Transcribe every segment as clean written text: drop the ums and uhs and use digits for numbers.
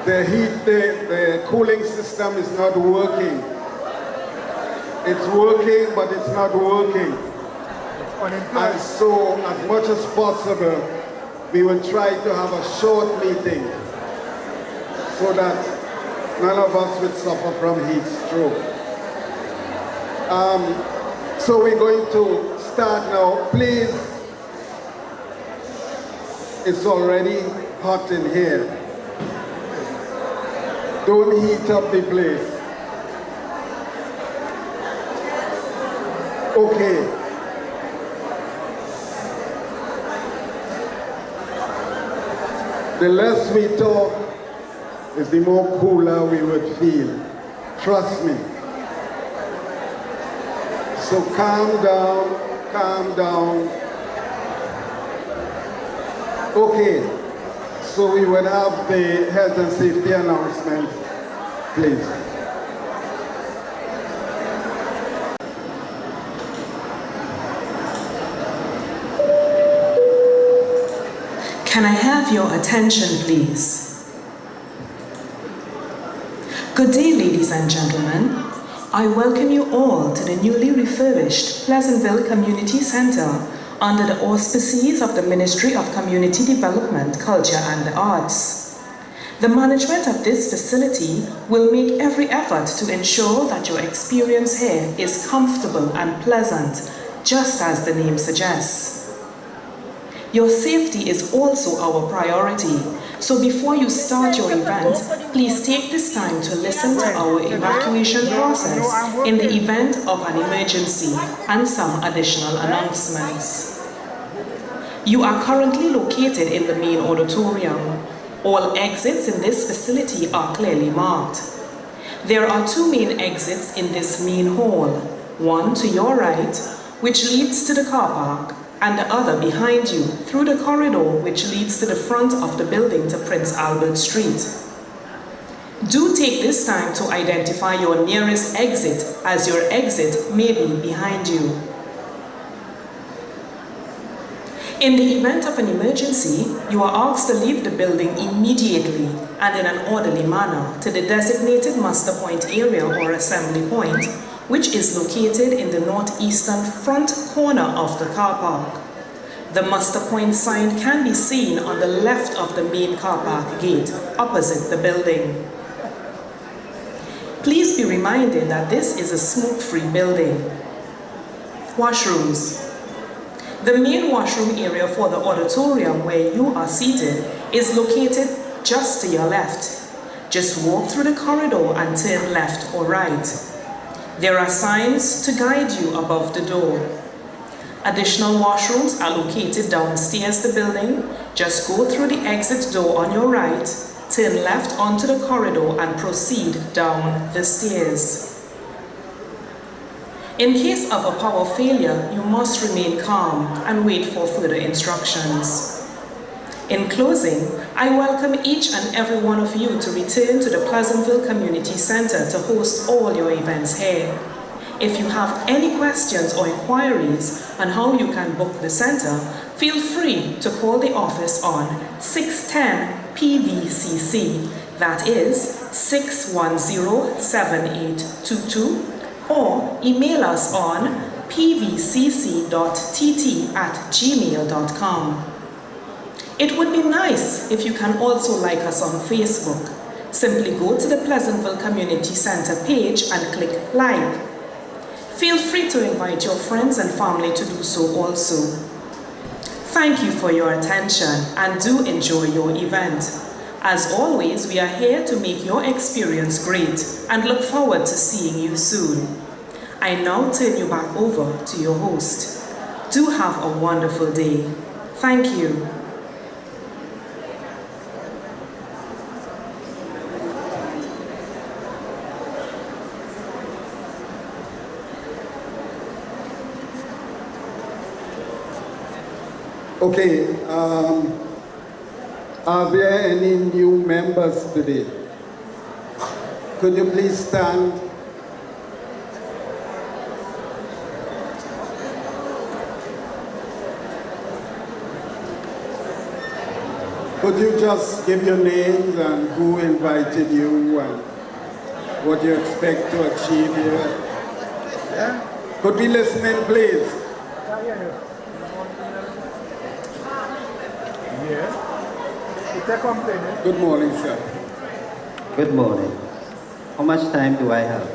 the cooling system is not working. It's working, but it's not working. And so, as much as possible, we will try to have a short meeting so that none of us would suffer from heat stroke. So we're going to start now. Please, it's already hot in here. Don't heat up the place. Okay. The less we talk, is the more cooler we would feel. Trust me. So calm down, calm down. Okay, so we would have the health and safety announcement, please. Can I have your attention, please? Good day, ladies and gentlemen. I welcome you all to the newly refurbished Pleasantville Community Center under the auspices of the Ministry of Community Development, Culture and the Arts. The management of this facility will make every effort to ensure that your experience here is comfortable and pleasant, just as the name suggests. Your safety is also our priority, so before you start your event, please take this time to listen to our evacuation process in the event of an emergency and some additional announcements. You are currently located in the main auditorium. All exits in this facility are clearly marked. There are two main exits in this main hall, one to your right, which leads to the car park, and the other behind you through the corridor which leads to the front of the building to Prince Albert Street. Do take this time to identify your nearest exit, as your exit may be behind you. In the event of an emergency, you are asked to leave the building immediately and in an orderly manner to the designated muster point area or assembly point, which is located in the northeastern front corner of the car park. The muster point sign can be seen on the left of the main car park gate, opposite the building. Please be reminded that this is a smoke-free building. Washrooms. The main washroom area for the auditorium where you are seated is located just to your left. Just walk through the corridor and turn left or right. There are signs to guide you above the door. Additional washrooms are located downstairs the building. Just go through the exit door on your right, turn left onto the corridor and proceed down the stairs. In case of a power failure, you must remain calm and wait for further instructions. In closing, I welcome each and every one of you to return to the Pleasantville Community Center to host all your events here. If you have any questions or inquiries on how you can book the center, feel free to call the office on 610-PVCC, that is 610-7822, or email us on pvcc.tt@gmail.com. It would be nice if you can also like us on Facebook. Simply go to the Pleasantville Community Center page and click like. Feel free to invite your friends and family to do so also. Thank you for your attention and do enjoy your event. As always, we are here to make your experience great and look forward to seeing you soon. I now turn you back over to your host. Do have a wonderful day. Thank you. Okay, are there any new members today? Could you please stand? Could you just give your names and who invited you and what you expect to achieve here? Yeah? Could we listen in, please? Good morning, sir. Good morning. How much time do I have?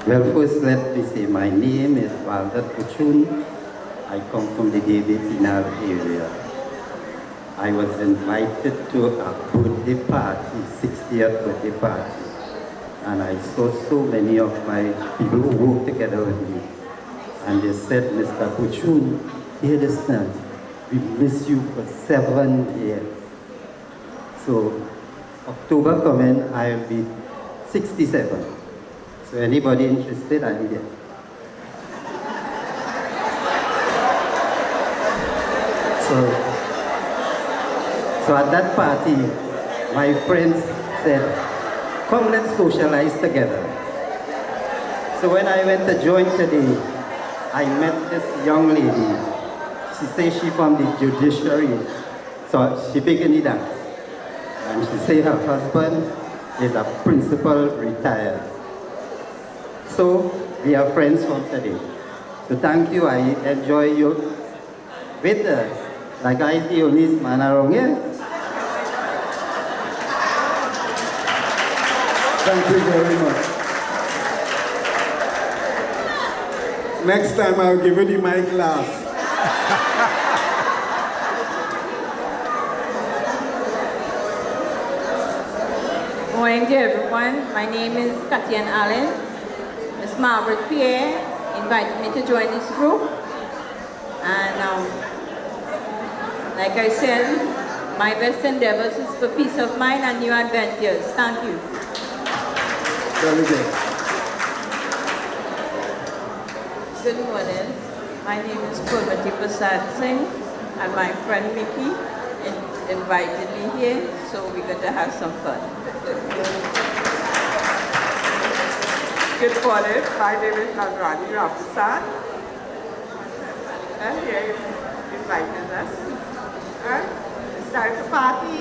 Well, first let me say my name is Walter Kuchun. I come from the David Pinal area. I was invited to a birthday party, 60th birthday party. And I saw so many of my people who work together with me. And they said, Mr. Kuchun, hear this now. We miss you for 7 years. So, October coming, I'll be 67. So anybody interested, I'm here. So at that party, my friends said, come, let's socialize together. So when I went to join today, I met this young lady. She says she's from the judiciary. So she began it dance. And she says her husband is a principal retired. So we are friends from today. So thank you, I enjoy you. With like I see the only man around here. Thank you very much. Next time I'll give you the mic last. Good morning to everyone. My name is Katian Allen. Miss Margaret Pierre invited me to join this group. And like I said, my best endeavors is for peace of mind and new adventures. Thank you. Very good. Good morning. My name is Purmati Prasad Singh, and my friend Mickey invited me here, so we're going to have some fun. Good morning. My name is Nadrani Ramprasad. And here is invited us. And start the party.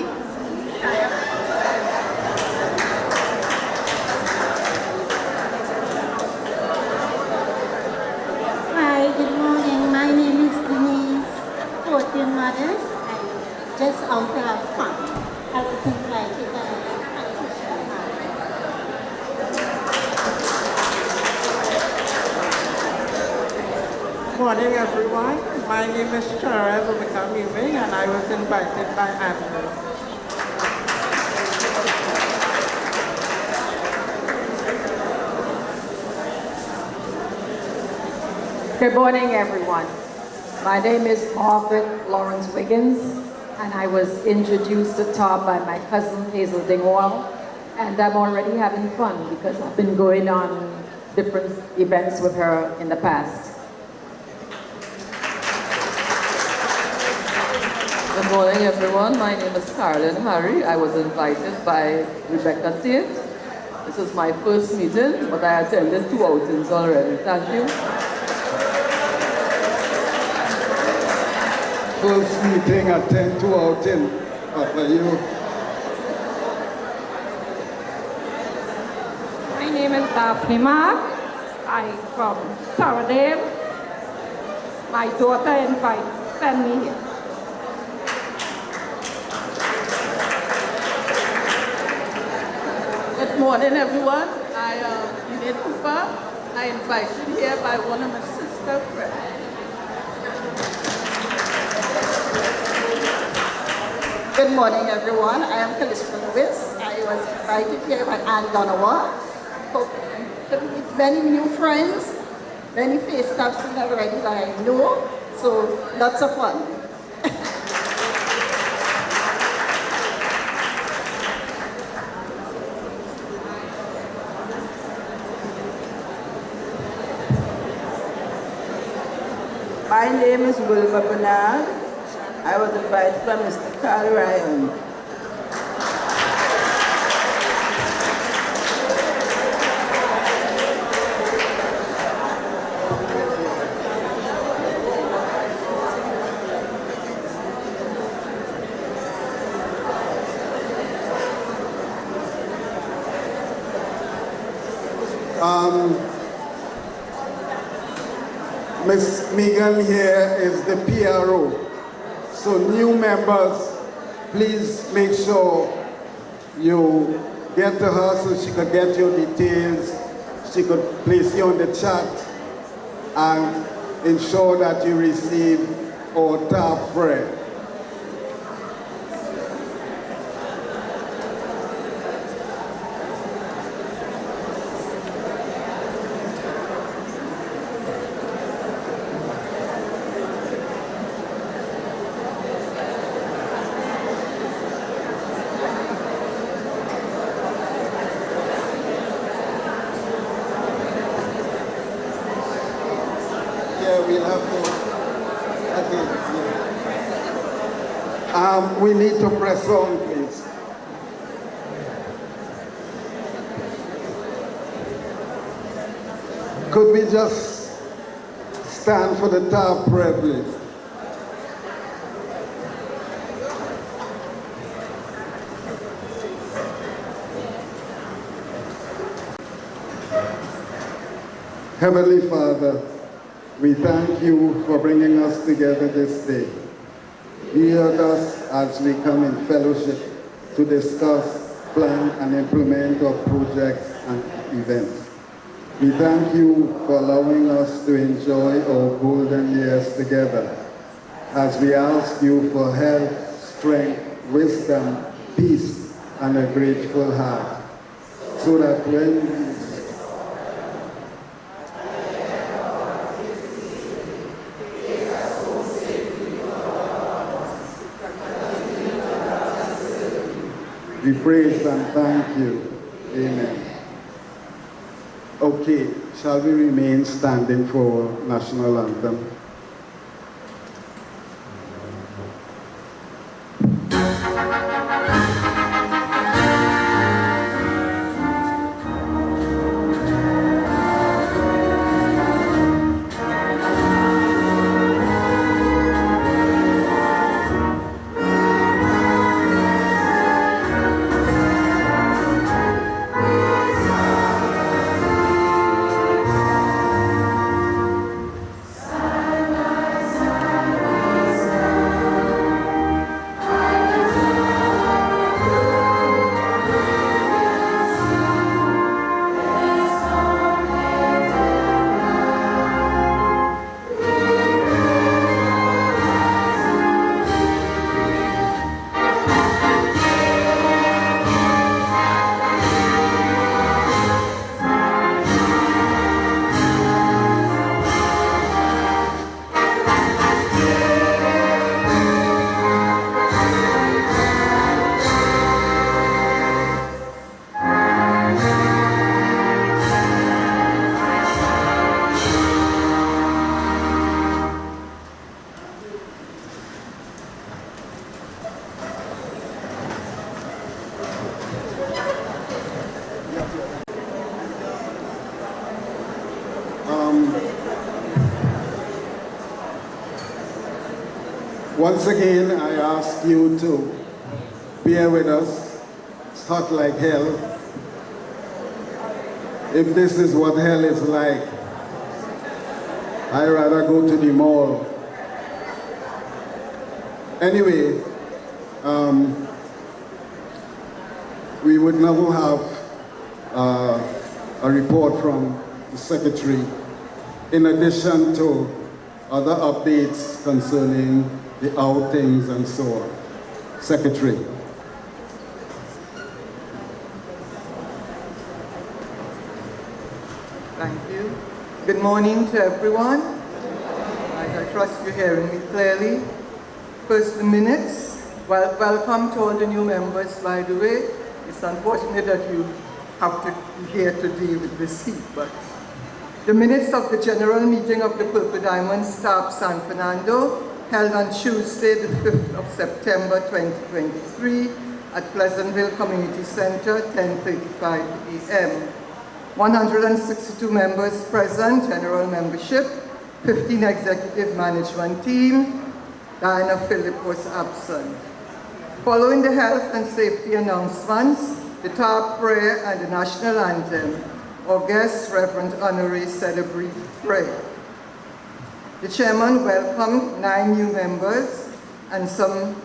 Hi, good morning. My name is Denise, 14 mothers, and just out to have fun. I was invited by Patricia. Good morning, everyone. My name is Chara Bumikamiwe, and I was invited by Andrew. Good morning, everyone. My name is Margaret Lawrence Wiggins, and I was introduced to TARP by my cousin Hazel Dingwall, and I'm already having fun because I've been going on different events with her in the past. Good morning, everyone. My name is Carolyn Harry. I was invited by Rebecca Tate. This is my first meeting, but I attended 2 outings already. Thank you. First meeting, attend to outing. After you. My name is Daphne Mark. I'm from Taradale. My daughter sent me here. Good morning, everyone. I am Enid Cooper. I invited here by one of my sister friends. Good morning, everyone. I am Clifton. I was invited here by Anne Donowa. Hope to meet many new friends, many faces I've seen already that I know, so lots of fun. My name is Wilma Bernard. I was invited by Mr. Carl Ryan. Miss Megan here is the PRO. So new members, please make sure you get to her so she could get your details. She could place you on the chat and ensure that you receive our TTARP prayer. We'll have to, again, yeah. We need to press on, please. Could we just stand for the TTARP prayer, please? Heavenly Father, we thank you for bringing us together this day. Be with us as we come in fellowship to discuss, plan, and implement our projects and events. We thank you for allowing us to enjoy our golden years together as we ask you for health, strength, wisdom, peace, and a grateful heart, so that when we praise and thank you. Amen. Okay, shall we remain standing for national anthem? Once again, I ask you to bear with us. It's hot like hell. If this is what hell is like, I'd rather go to the mall. Anyway, we would now have a report from the Secretary, in addition to other updates concerning the outings and so on. Secretary. Thank you. Good morning to everyone. I trust you're hearing me clearly. First, the minutes. Well, welcome to all the new members, by the way. It's unfortunate that you have to be here to deal with this heat, but the minutes of the general meeting of the Purple Diamond TTARP San Fernando, held on Tuesday, the 5th of September 2023 at Pleasantville Community Center, 10:35 a.m. 162 members present, general membership, 15 executive management team. Diana Phillip was absent. Following the health and safety announcements, the TTARP prayer and the national anthem, our guest, Reverend Honoré, said a brief prayer. The chairman welcomed 9 new members and some,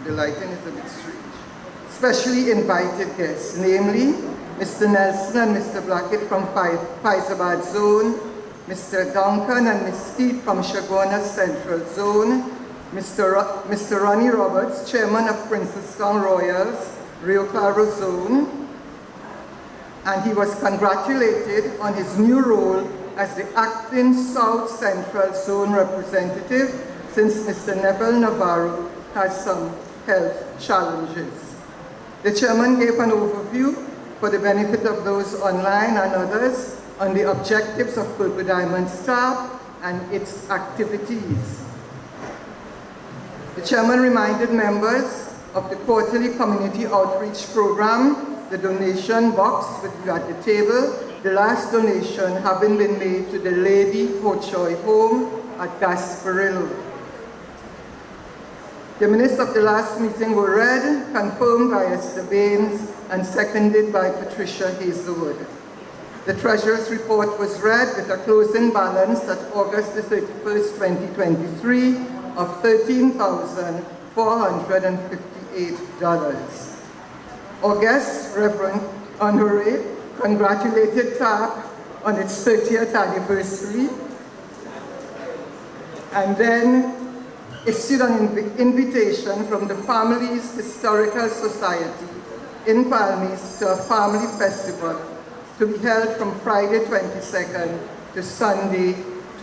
the lighting is a bit strange, specially invited guests, namely Mr. Nelson and Mr. Blackett from Faizabad Zone, Mr. Duncan and Ms. Keith from Shagona Central Zone, Mr. Ronnie Roberts, chairman of Princestown Royals, Rio Claro Zone, and he was congratulated on his new role as the acting South Central Zone representative since Mr. Neville Navarro has some health challenges. The chairman gave an overview for the benefit of those online and others on the objectives of Purple Diamond TTARP and its activities. The chairman reminded members of the quarterly community outreach program, the donation box with you at the table, the last donation having been made to the Lady Hochoy Home at Gasparillo. The minutes of the last meeting were read, confirmed by Esther Baines, and seconded by Patricia Hazelwood. The Treasurer's report was read with a closing balance at August the 31st, 2023 of $13,458. Our guest, Reverend Honoré, congratulated TTARP on its 30th anniversary, and then issued an invitation from the Family's Historical Society in Palmis to a family festival to be held from Friday 22nd to Sunday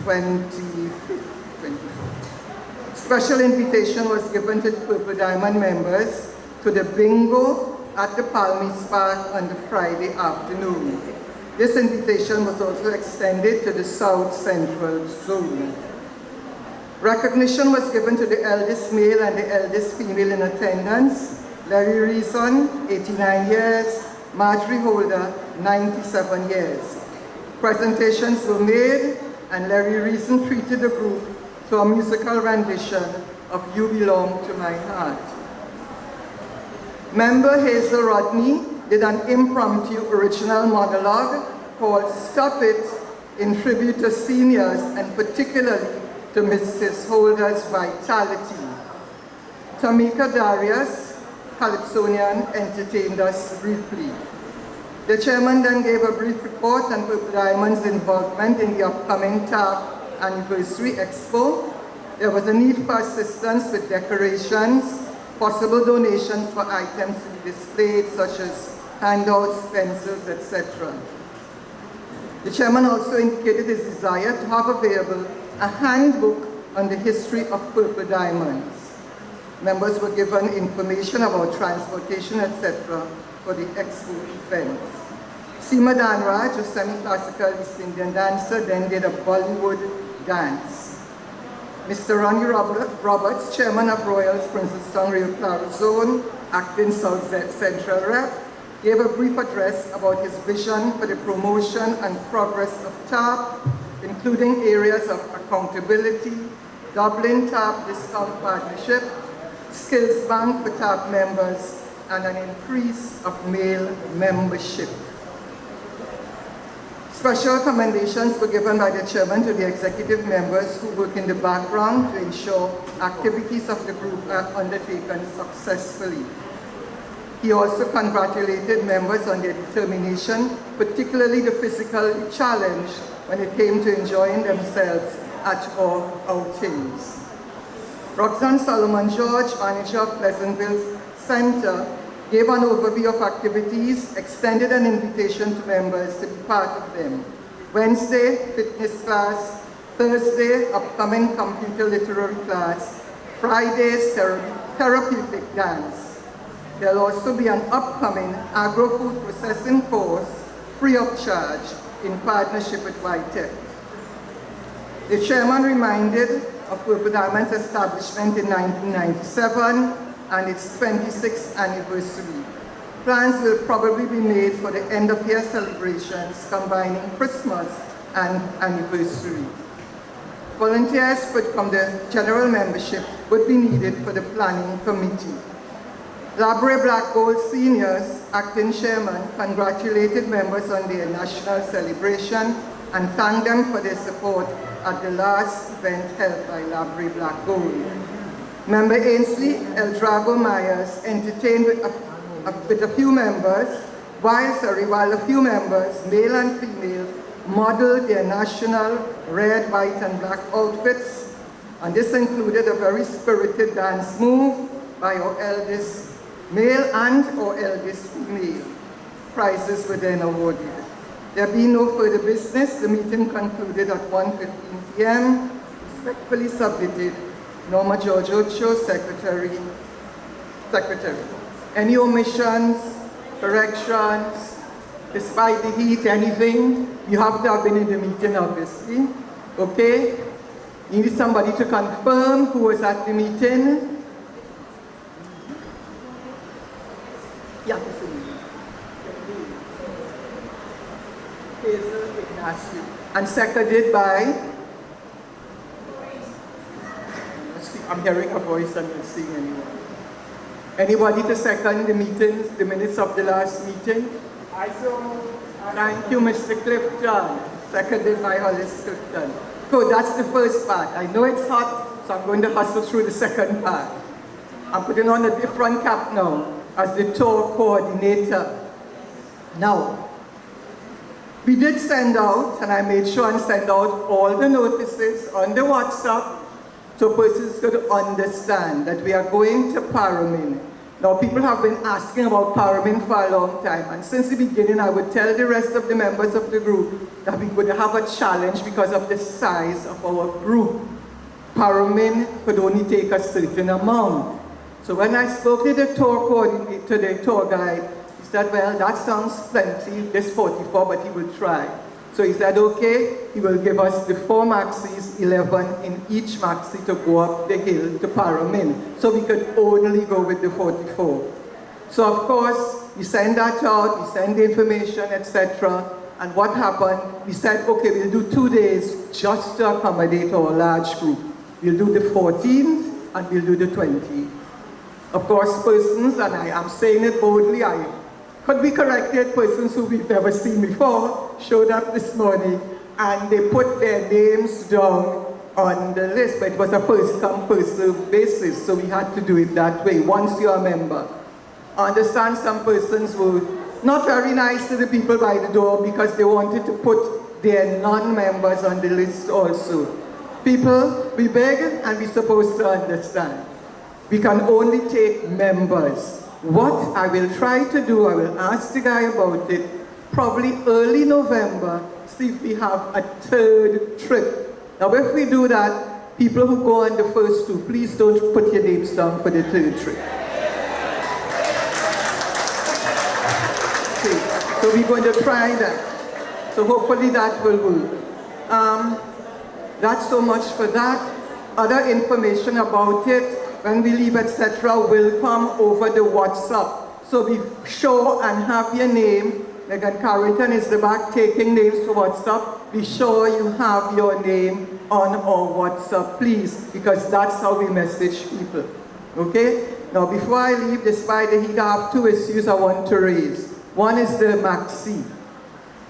24th. Special invitation was given to the Purple Diamond members to the bingo at the Palmis Park on the Friday afternoon. This invitation was also extended to the South Central Zone. Recognition was given to the eldest male and the eldest female in attendance, Larry Reason, 89 years, Marjorie Holder, 97 years. Presentations were made and Larry Reason treated the group to a musical rendition of You Belong to My Heart. Member Hazel Rodney did an impromptu original monologue called Stop It in tribute to seniors and particularly to Mrs. Holder's vitality. Tamika Darius, Calypsonian, entertained us briefly. The chairman then gave a brief report on Purple Diamond's involvement in the upcoming TTARP Anniversary Expo. There was a need for assistance with decorations, possible donations for items to be displayed such as handouts, pencils, etc. The chairman also indicated his desire to have available a handbook on the history of Purple Diamonds. Members were given information about transportation, etc. for the expo event. Seema Danraj, a semi-classical East Indian dancer, then did a Bollywood dance. Mr. Ronnie Roberts, chairman of Royals Princestown Rio Claro Zone, acting South Central Rep, gave a brief address about his vision for the promotion and progress of TTARP, including areas of accountability, doubling TTARP discount partnership, skills bank for TTARP members, and an increase of male membership. Special commendations were given by the chairman to the executive members who work in the background to ensure activities of the group are undertaken successfully. He also congratulated members on their determination, particularly the physical challenge when it came to enjoying themselves at our outings. Roxanne Solomon George, manager of Pleasantville Center, gave an overview of activities, extended an invitation to members to be part of them. Wednesday, fitness class. Thursday, upcoming computer literary class. Fridays, therapeutic dance. There'll also be an upcoming agro-food processing course, free of charge, in partnership with YTech. The chairman reminded of Purple Diamond's establishment in 1997 and its 26th anniversary. Plans will probably be made for the end of year celebrations combining Christmas and anniversary. Volunteers from the general membership would be needed for the planning committee. Labre Black Gold Seniors, acting chairman, congratulated members on their national celebration and thank them for their support at the last event held by Library Black Gold. Member Ainsley El Drago Myers entertained with a few members, while a few members, male and female, modeled their national red, white, and black outfits, and this included a very spirited dance move by our eldest male and our eldest female. Prizes were then awarded. There being no further business, the meeting concluded at 1:15 p.m. Respectfully submitted, Norma George Ocho, Secretary. Any omissions, corrections, despite the heat, anything, you have to have been in the meeting, obviously. Okay? You need somebody to confirm who was at the meeting. Yeah, and seconded by, I'm hearing a voice, I'm not seeing anyone. Anybody to second the meetings, the minutes of the last meeting? I so. Thank you, Mr. Clifton. Seconded by Hollis Clifton. Good, that's the first part. I know it's hot, so I'm going to hustle through the second part. I'm putting on a different cap now as the tour coordinator. Now, we did send out, and I made sure and send out all the notices on the WhatsApp so persons could understand that we are going to Paramin. Now, people have been asking about Paramin for a long time, and since the beginning, I would tell the rest of the members of the group that we would have a challenge because of the size of our group. Paramin could only take a certain amount. So when I spoke to the tour coordinator, the tour guide, he said, well, that sounds plenty, this 44, but he will try. So he said, okay, he will give us the 4 maxis, 11 in each maxi to go up the hill to Paramin. So we could only go with the 44. So of course, we send that out, we send the information, etc. And what happened, we said, okay, we'll do 2 days just to accommodate our large group. We'll do the 14th and we'll do the 20th. Of course, persons, and I am saying it boldly, I could be corrected, persons who we've never seen before showed up this morning and they put their names down on the list, but it was a first-come, first-served basis, so we had to do it that way, once you're a member. I understand some persons were not very nice to the people by the door because they wanted to put their non-members on the list also. People, we beg and we're supposed to understand. We can only take members. What I will try to do, I will ask the guy about it, probably early November, see if we have a 3rd trip. Now if we do that, people who go on the first 2, please don't put your names down for the 3rd trip. Okay, so we're going to try that. So hopefully that will work. That's so much for that. Other information about it, when we leave, etc., will come over the WhatsApp. So be sure and have your name. Megan Carrington is the back taking names to WhatsApp. Be sure you have your name on our WhatsApp, please, because that's how we message people. Okay? Now, before I leave, despite the heat, I have 2 issues I want to raise. One is the maxi.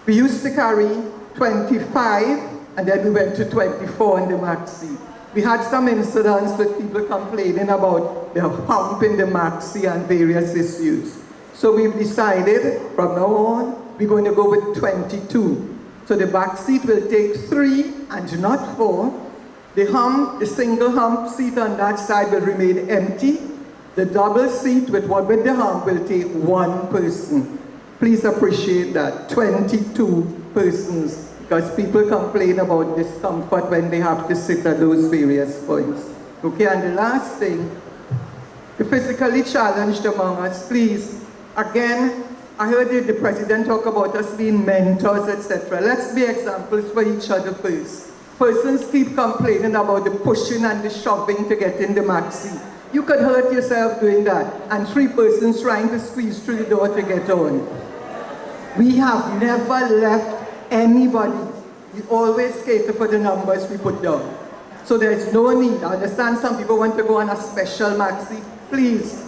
We used to carry 25, and then we went to 24 in the maxi. We had some incidents with people complaining about the hump in the maxi and various issues. So we've decided from now on, we're going to go with 22. So the back seat will take 3 and not 4. The single hump seat on that side will remain empty. The double seat with the hump will take 1 person. Please appreciate that, 22 persons. Because people complain about discomfort when they have to sit at those various points. Okay, and the last thing, the physically challenged among us, please, again, I heard the president talk about us being mentors, etc. Let's be examples for each other first. Persons keep complaining about the pushing and the shoving to get in the maxi. You could hurt yourself doing that, and 3 persons trying to squeeze through the door to get on. We have never left anybody. We always cater for the numbers we put down. So there's no need. I understand some people want to go on a special maxi. Please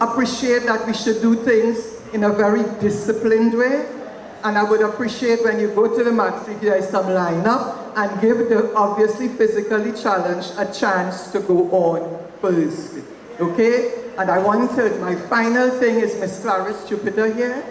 appreciate that we should do things in a very disciplined way. And I would appreciate when you go to the Maxi, there is some lineup and give the obviously physically challenged a chance to go on first. Okay? And I wanted, my final thing is Miss Clarice Jupiter here.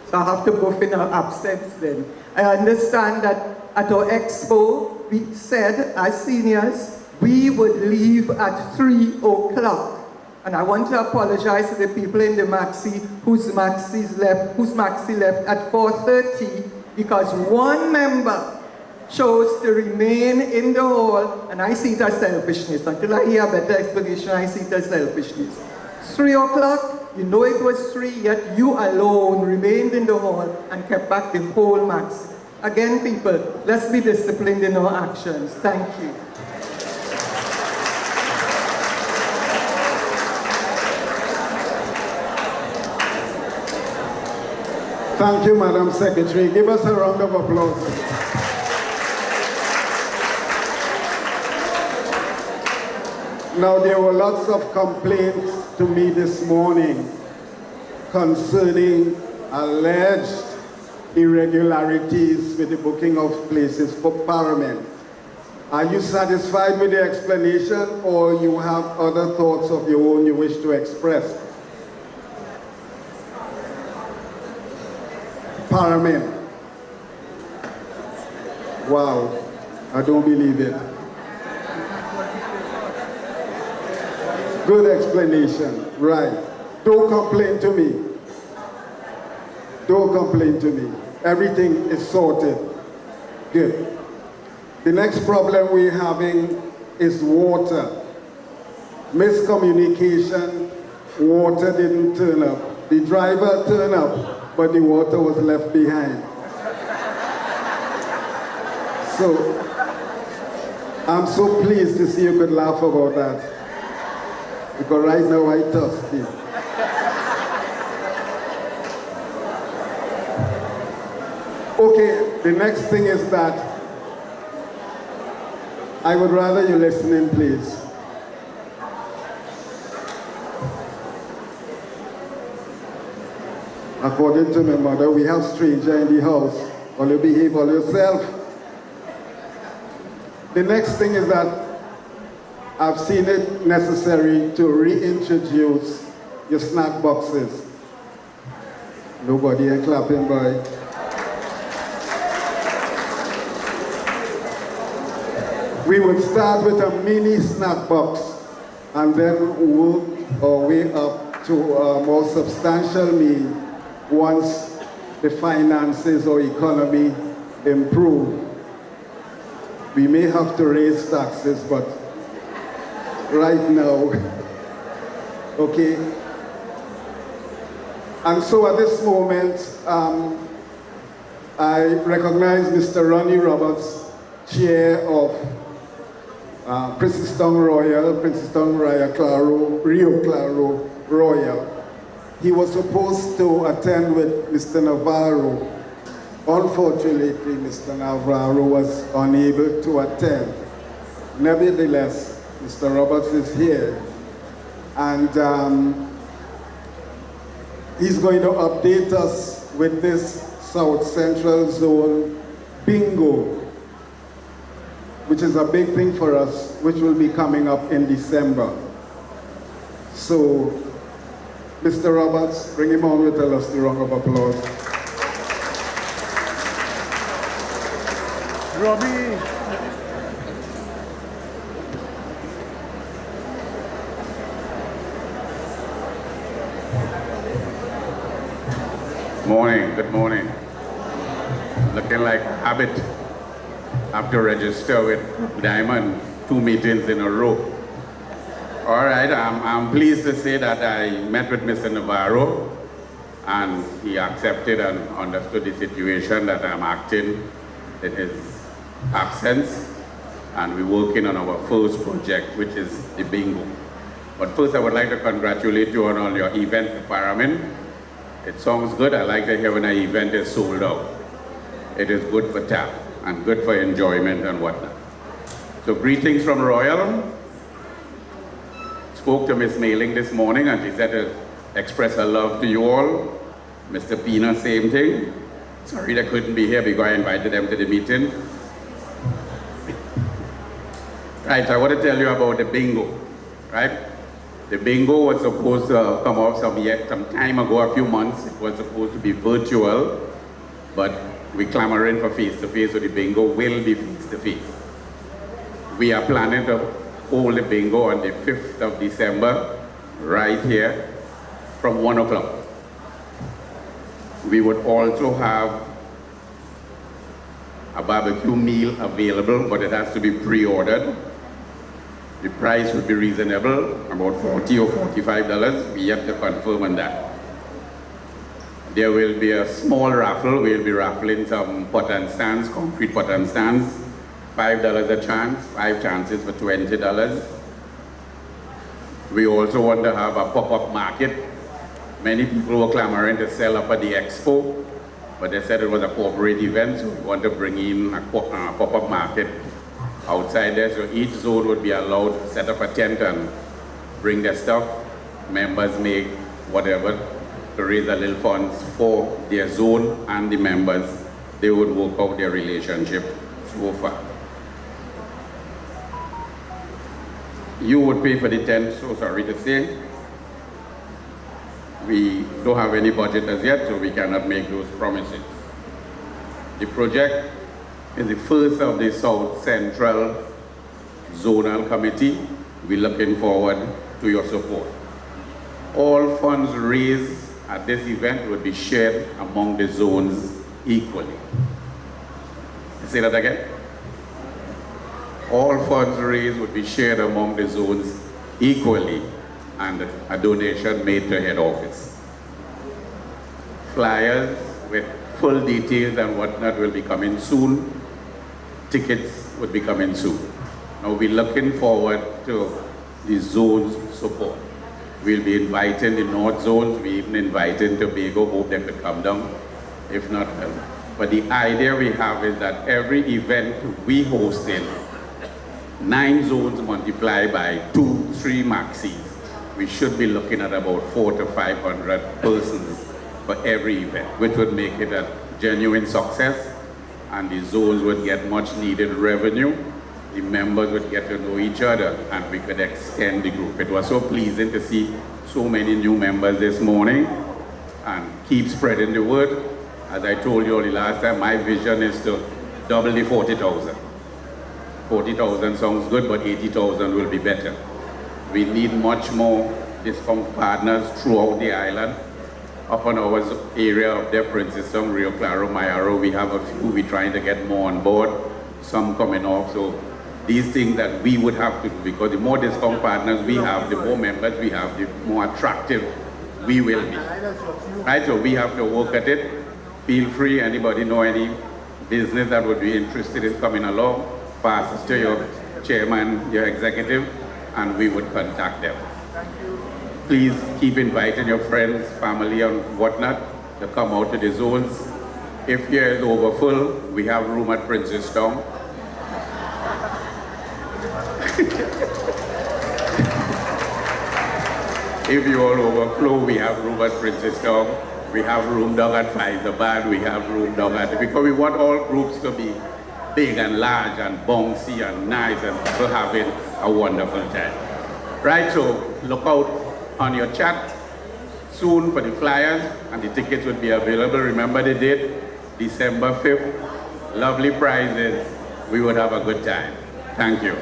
So I have to go in her absence then. I understand that at our expo, we said as seniors, we would leave at 3 o'clock. And I want to apologize to the people in the Maxi whose Maxi left at 4:30 because one member chose to remain in the hall, and I see it as selfishness. Until I hear a better explanation, I see it as selfishness. 3 o'clock, you know it was 3, yet you alone remained in the hall and kept back the whole Maxi. Again, people, let's be disciplined in our actions. Thank you. Thank you, Madam Secretary. Give us a round of applause. Now, there were lots of complaints to me this morning concerning alleged irregularities with the booking of places for Parliament. Are you satisfied with the explanation, or you have other thoughts of your own you wish to express? Parliament. Wow, I don't believe it. Good explanation, right. Don't complain to me. Don't complain to me. Everything is sorted. Good. The next problem we're having is water. Miscommunication, water didn't turn up. The driver turned up, but the water was left behind. So, I'm so pleased to see you could laugh about that. Because right now I'm thirsty. Okay, the next thing is that I would rather you listen in, please. According to my mother, we have stranger in the house. Will you behave on yourself? The next thing is that I've seen it necessary to reintroduce your snack boxes. Nobody ain't clapping, boy. We would start with a mini snack box and then work our way up to a more substantial meal once the finances or economy improve. We may have to raise taxes, but right now, okay? And so at this moment, I recognize Mr. Ronnie Roberts, Chair of Princeton Royal Rio Claro Royal. He was supposed to attend with Mr. Navarro. Unfortunately, Mr. Navarro was unable to attend. Nevertheless, Mr. Roberts is here, and he's going to update us with this South Central Zone bingo, which is a big thing for us, which will be coming up in December. So, Mr. Roberts, bring him on with a lusty round of applause. Robbie. Morning, good morning. Looking like a habit. Have to register with Diamond 2 meetings in a row. All right, I'm pleased to say that I met with Mr. Navarro and he accepted and understood the situation that I'm acting in his absence, and we're working on our first project, which is the bingo. But first I would like to congratulate you on all your event for Parliament. It sounds good. I like to hear when an event is sold out. It is good for tap and good for enjoyment and whatnot. So greetings from Royal. Spoke to Miss Mailing this morning, and she said to express her love to you all. Mr. Pina, same thing. Sorry they couldn't be here because I invited them to the meeting. Right, I want to tell you about the bingo, right? The bingo was supposed to come off some time ago, a few months. It was supposed to be virtual, but we're clamoring for face-to-face, so the bingo will be face-to-face. We are planning to hold the bingo on the 5th of December, right here, from 1 o'clock. We would also have a barbecue meal available, but it has to be pre-ordered. The price would be reasonable, about $40 or $45. We have to confirm on that. There will be a small raffle. We'll be raffling some pot and stands, concrete pot and stands, $5 a chance, 5 chances for $20. We also want to have a pop-up market. Many people were clamoring to sell up at the expo, but they said it was a corporate event, so we want to bring in a pop-up market outside there. So each zone would be allowed to set up a tent and bring their stuff. Members make whatever to raise a little funds for their zone and the members. They would work out their relationship so far. You would pay for the tent, so sorry to say. We don't have any budget as yet, so we cannot make those promises. The project is the first of the South Central Zonal Committee. We're looking forward to your support. All funds raised at this event would be shared among the zones equally. Say that again. All funds raised would be shared among the zones equally, and a donation made to head office. Flyers with full details and whatnot will be coming soon. Tickets would be coming soon. Now we're looking forward to the zones support. We'll be inviting the North zones, we even inviting Tobago, hope they could come down, if not well. But the idea we have is that every event we host in, 9 zones multiplied by 2-3 maxis, we should be looking at about 400 to 500 persons for every event, which would make it a genuine success, and the zones would get much needed revenue. The members would get to know each other, and we could extend the group. It was so pleasing to see so many new members this morning, and keep spreading the word. As I told you all the last time, my vision is to double the 40,000. 40,000 sounds good, but 80,000 will be better. We need much more discount partners throughout the island. Up on our area up there, Princetown, Rio Claro, Mayaro, we have a few. We're trying to get more on board, some coming off. So these things that we would have to do, because the more discount partners we have, the more members we have, the more attractive we will be. Right, so we have to work at it. Feel free, anybody know any business that would be interested in coming along, pass it to your chairman, your executive, and we would contact them. Please keep inviting your friends, family, and whatnot to come out to the zones. If here is overfull, we have room at Princetown. If you all overflow, we have room at Princetown. We have room down at Fyzabad. We have room down at, because we want all groups to be big and large and bouncy and nice and people having a wonderful time. Right, so look out on your chat soon for the flyers, and the tickets will be available. Remember the date, December 5th. Lovely prizes. We would have a good time. Thank you.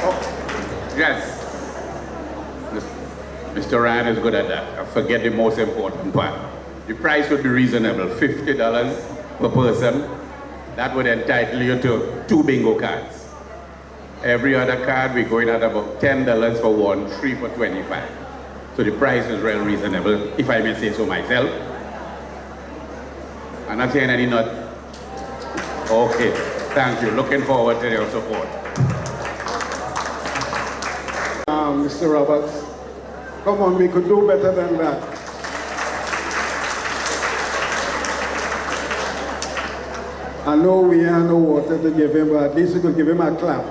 Oh, yes. Mr. Ryan is good at that. I forget the most important part. The price would be reasonable, $50 per person. That would entitle you to 2 bingo cards. Every other card, we're going at about $10 for 1, 3 for 25. So the price is real reasonable, if I may say so myself. I'm not saying any nut. Okay, thank you. Looking forward to your support. Mr. Roberts, come on, we could do better than that. I know we have no water to give him, but at least we could give him a clap.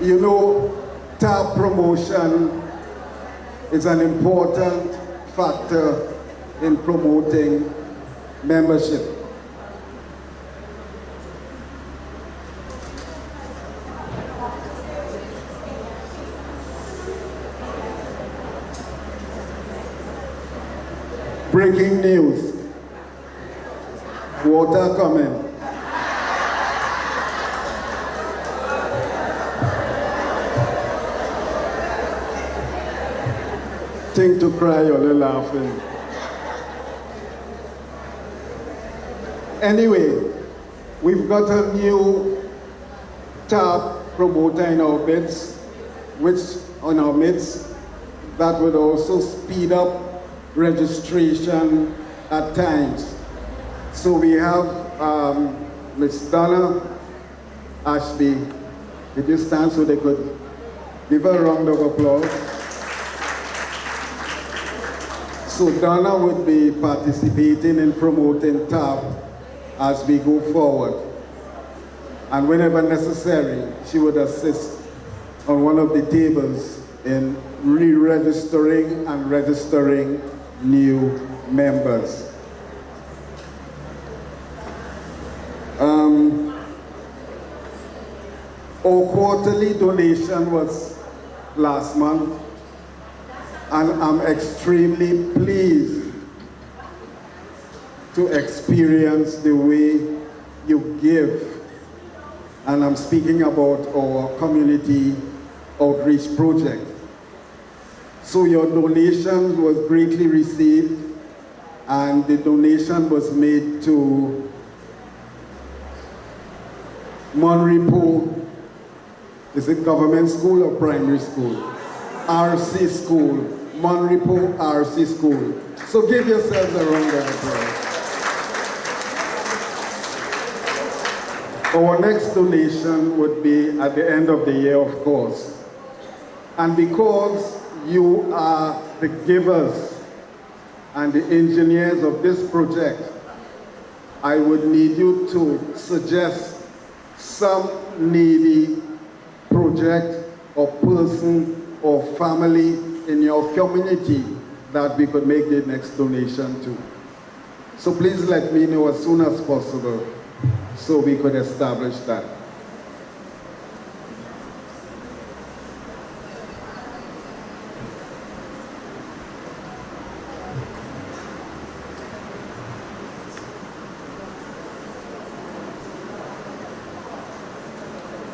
You know, TTARP promotion is an important factor in promoting membership. Breaking news. Water coming. Thing to cry or they're laughing. Anyway, we've got a new TTARP promoter in our midst, that would also speed up registration at times. So we have Ms. Donna Ashby. Could you stand so they could give her a round of applause? So Donna would be participating in promoting TTARP as we go forward. And whenever necessary, she would assist on one of the tables in re-registering and registering new members. Our quarterly donation was last month, and I'm extremely pleased to experience the way you give. And I'm speaking about our community outreach project. So your donation was greatly received, and the donation was made to Monrepo. Is it government school or primary school? RC School, Monrepo RC School. So give yourselves a round of applause. Our next donation would be at the end of the year, of course. And because you are the givers and the engineers of this project, I would need you to suggest some needy project or person or family in your community that we could make the next donation to. So please let me know as soon as possible so we could establish that.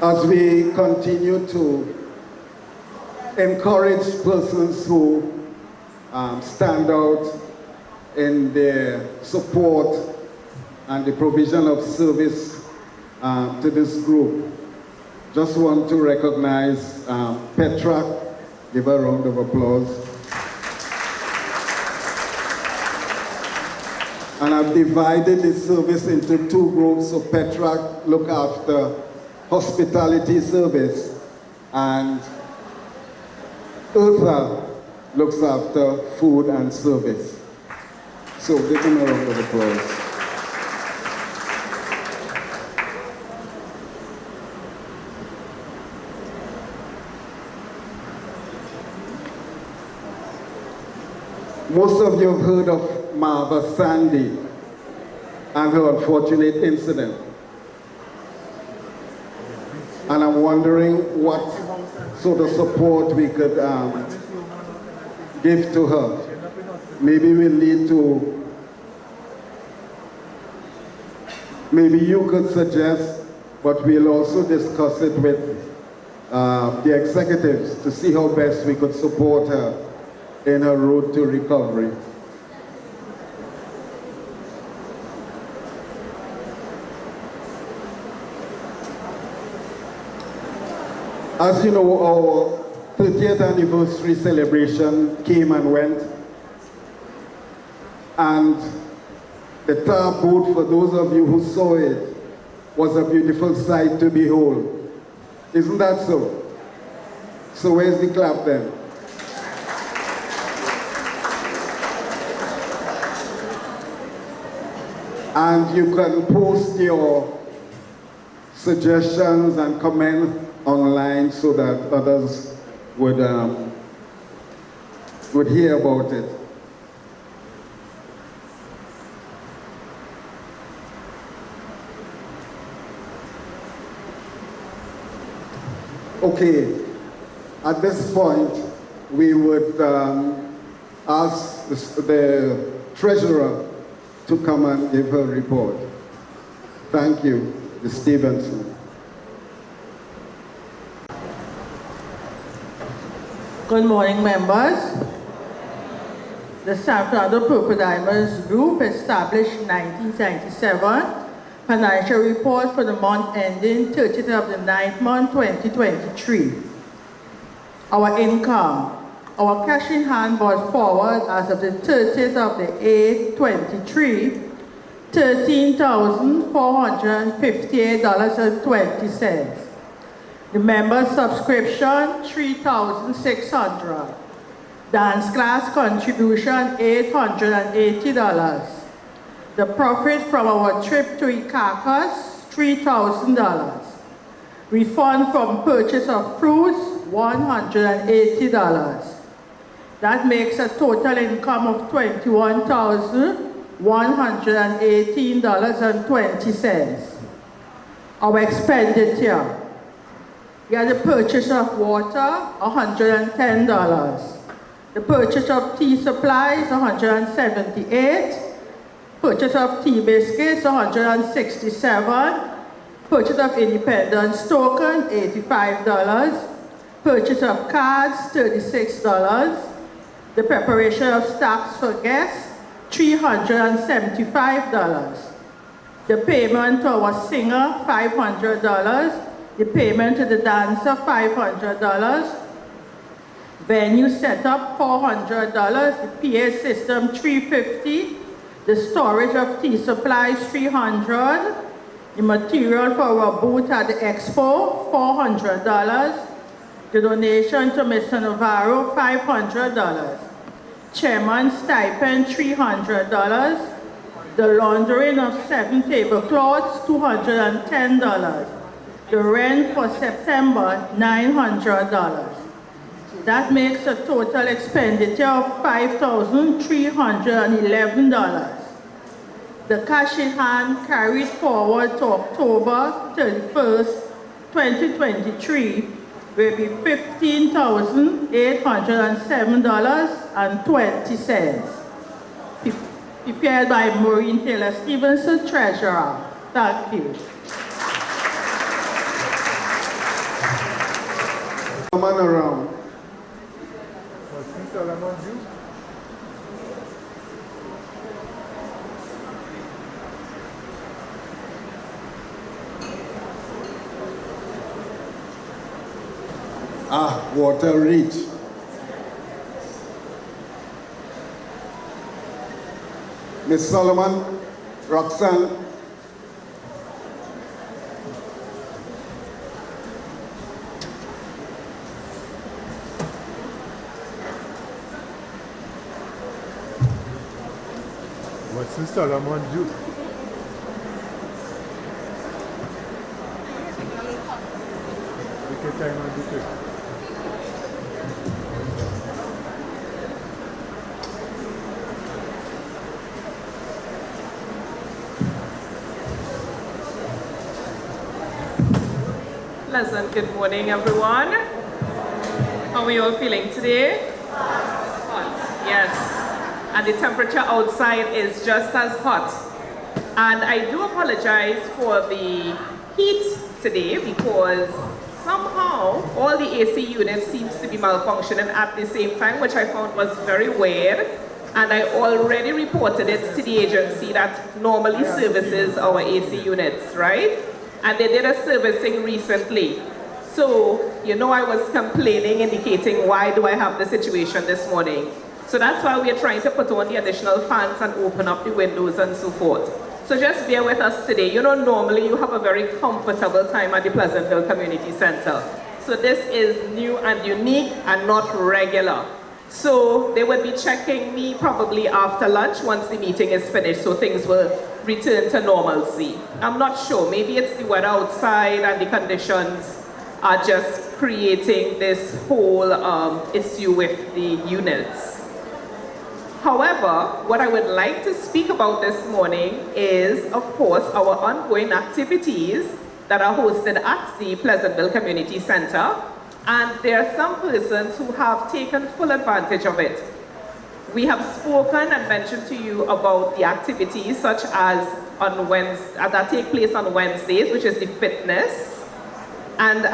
As we continue to encourage persons who stand out in their support and the provision of service to this group, just want to recognize Petra. Give her a round of applause. And I've divided the service into two groups. So Petra look after hospitality service, and Eartha looks after food and service. So give them a round of applause. Most of you have heard of Marva Sandy and her unfortunate incident. And I'm wondering what sort of support we could give to her. Maybe we'll lead to, maybe you could suggest, but we'll also discuss it with the executives to see how best we could support her in her road to recovery. As you know, our 30th anniversary celebration came and went, and the TTARP boat, for those of you who saw it, was a beautiful sight to behold. Isn't that so? So where's the clap then? And you can post your suggestions and comments online so that others would hear about it. Okay, at this point, we would ask the treasurer to come and give her report. Thank you, Ms. Stevenson. Good morning, members. The San Fernando Purple Diamonds Group, established in 1997, financial report for the month ending 30th of the 9th month, 2023. Our income. Our cash in hand brought forward as of the 30th of the 8th, 23, $13,458.20. The member subscription, $3,600. Dance class contribution, $880. The profit from our trip to Icacos, $3,000. Refund from purchase of fruits, $180. That makes a total income of $21,118.20. Our expenditure. We had the purchase of water, $110. The purchase of tea supplies, $178. Purchase of tea biscuits, $167. Purchase of Independence token, $85. Purchase of cards, $36. The preparation of stacks for guests, $375. The payment to our singer, $500. The payment to the dancer, $500. Venue setup, $400. The PA system, $350. The storage of tea supplies, $300. The material for our booth at the expo, $400. The donation to Mr. Navarro, $500. Chairman stipend, $300. The laundering of 7 tablecloths, $210. The rent for September, $900. That makes a total expenditure of $5,311. The cash in hand carried forward to October 31st, 2023 will be $15,807.20. Prepared by Maureen Taylor Stevenson, Treasurer. Thank you. Come on around. Water reach. Miss Solomon, Roxanne. What's Miss Solomon do? Take your time and do it. Pleasant good morning, everyone. How are you all feeling today? Hot. Yes. And the temperature outside is just as hot. And I do apologize for the heat today because somehow all the AC units seems to be malfunctioning at the same time, which I found was very weird. And I already reported it to the agency that normally services our AC units, right? And they did a servicing recently. So, I was complaining, indicating why do I have the situation this morning. So that's why we are trying to put on the additional fans and open up the windows and so forth. So just bear with us today. Normally you have a very comfortable time at the Pleasantville Community Center. So this is new and unique and not regular. So they will be checking me probably after lunch once the meeting is finished, so things will return to normalcy. I'm not sure, maybe it's the weather outside and the conditions are just creating this whole issue with the units. However, what I would like to speak about this morning is, of course, our ongoing activities that are hosted at the Pleasantville Community Center, and there are some persons who have taken full advantage of it. We have spoken and mentioned to you about the activities such as that take place on Wednesdays, which is the fitness. And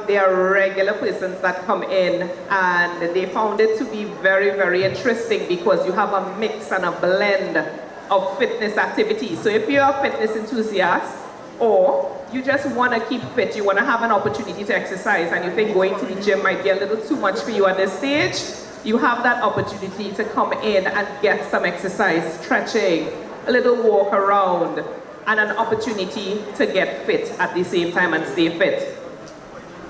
there are regular persons that come in, and they found it to be very, very interesting because you have a mix and a blend of fitness activities. So if you're a fitness enthusiast, or you just want to keep fit, you want to have an opportunity to exercise, and you think going to the gym might be a little too much for you at this stage, you have that opportunity to come in and get some exercise, stretching, a little walk around, and an opportunity to get fit at the same time and stay fit.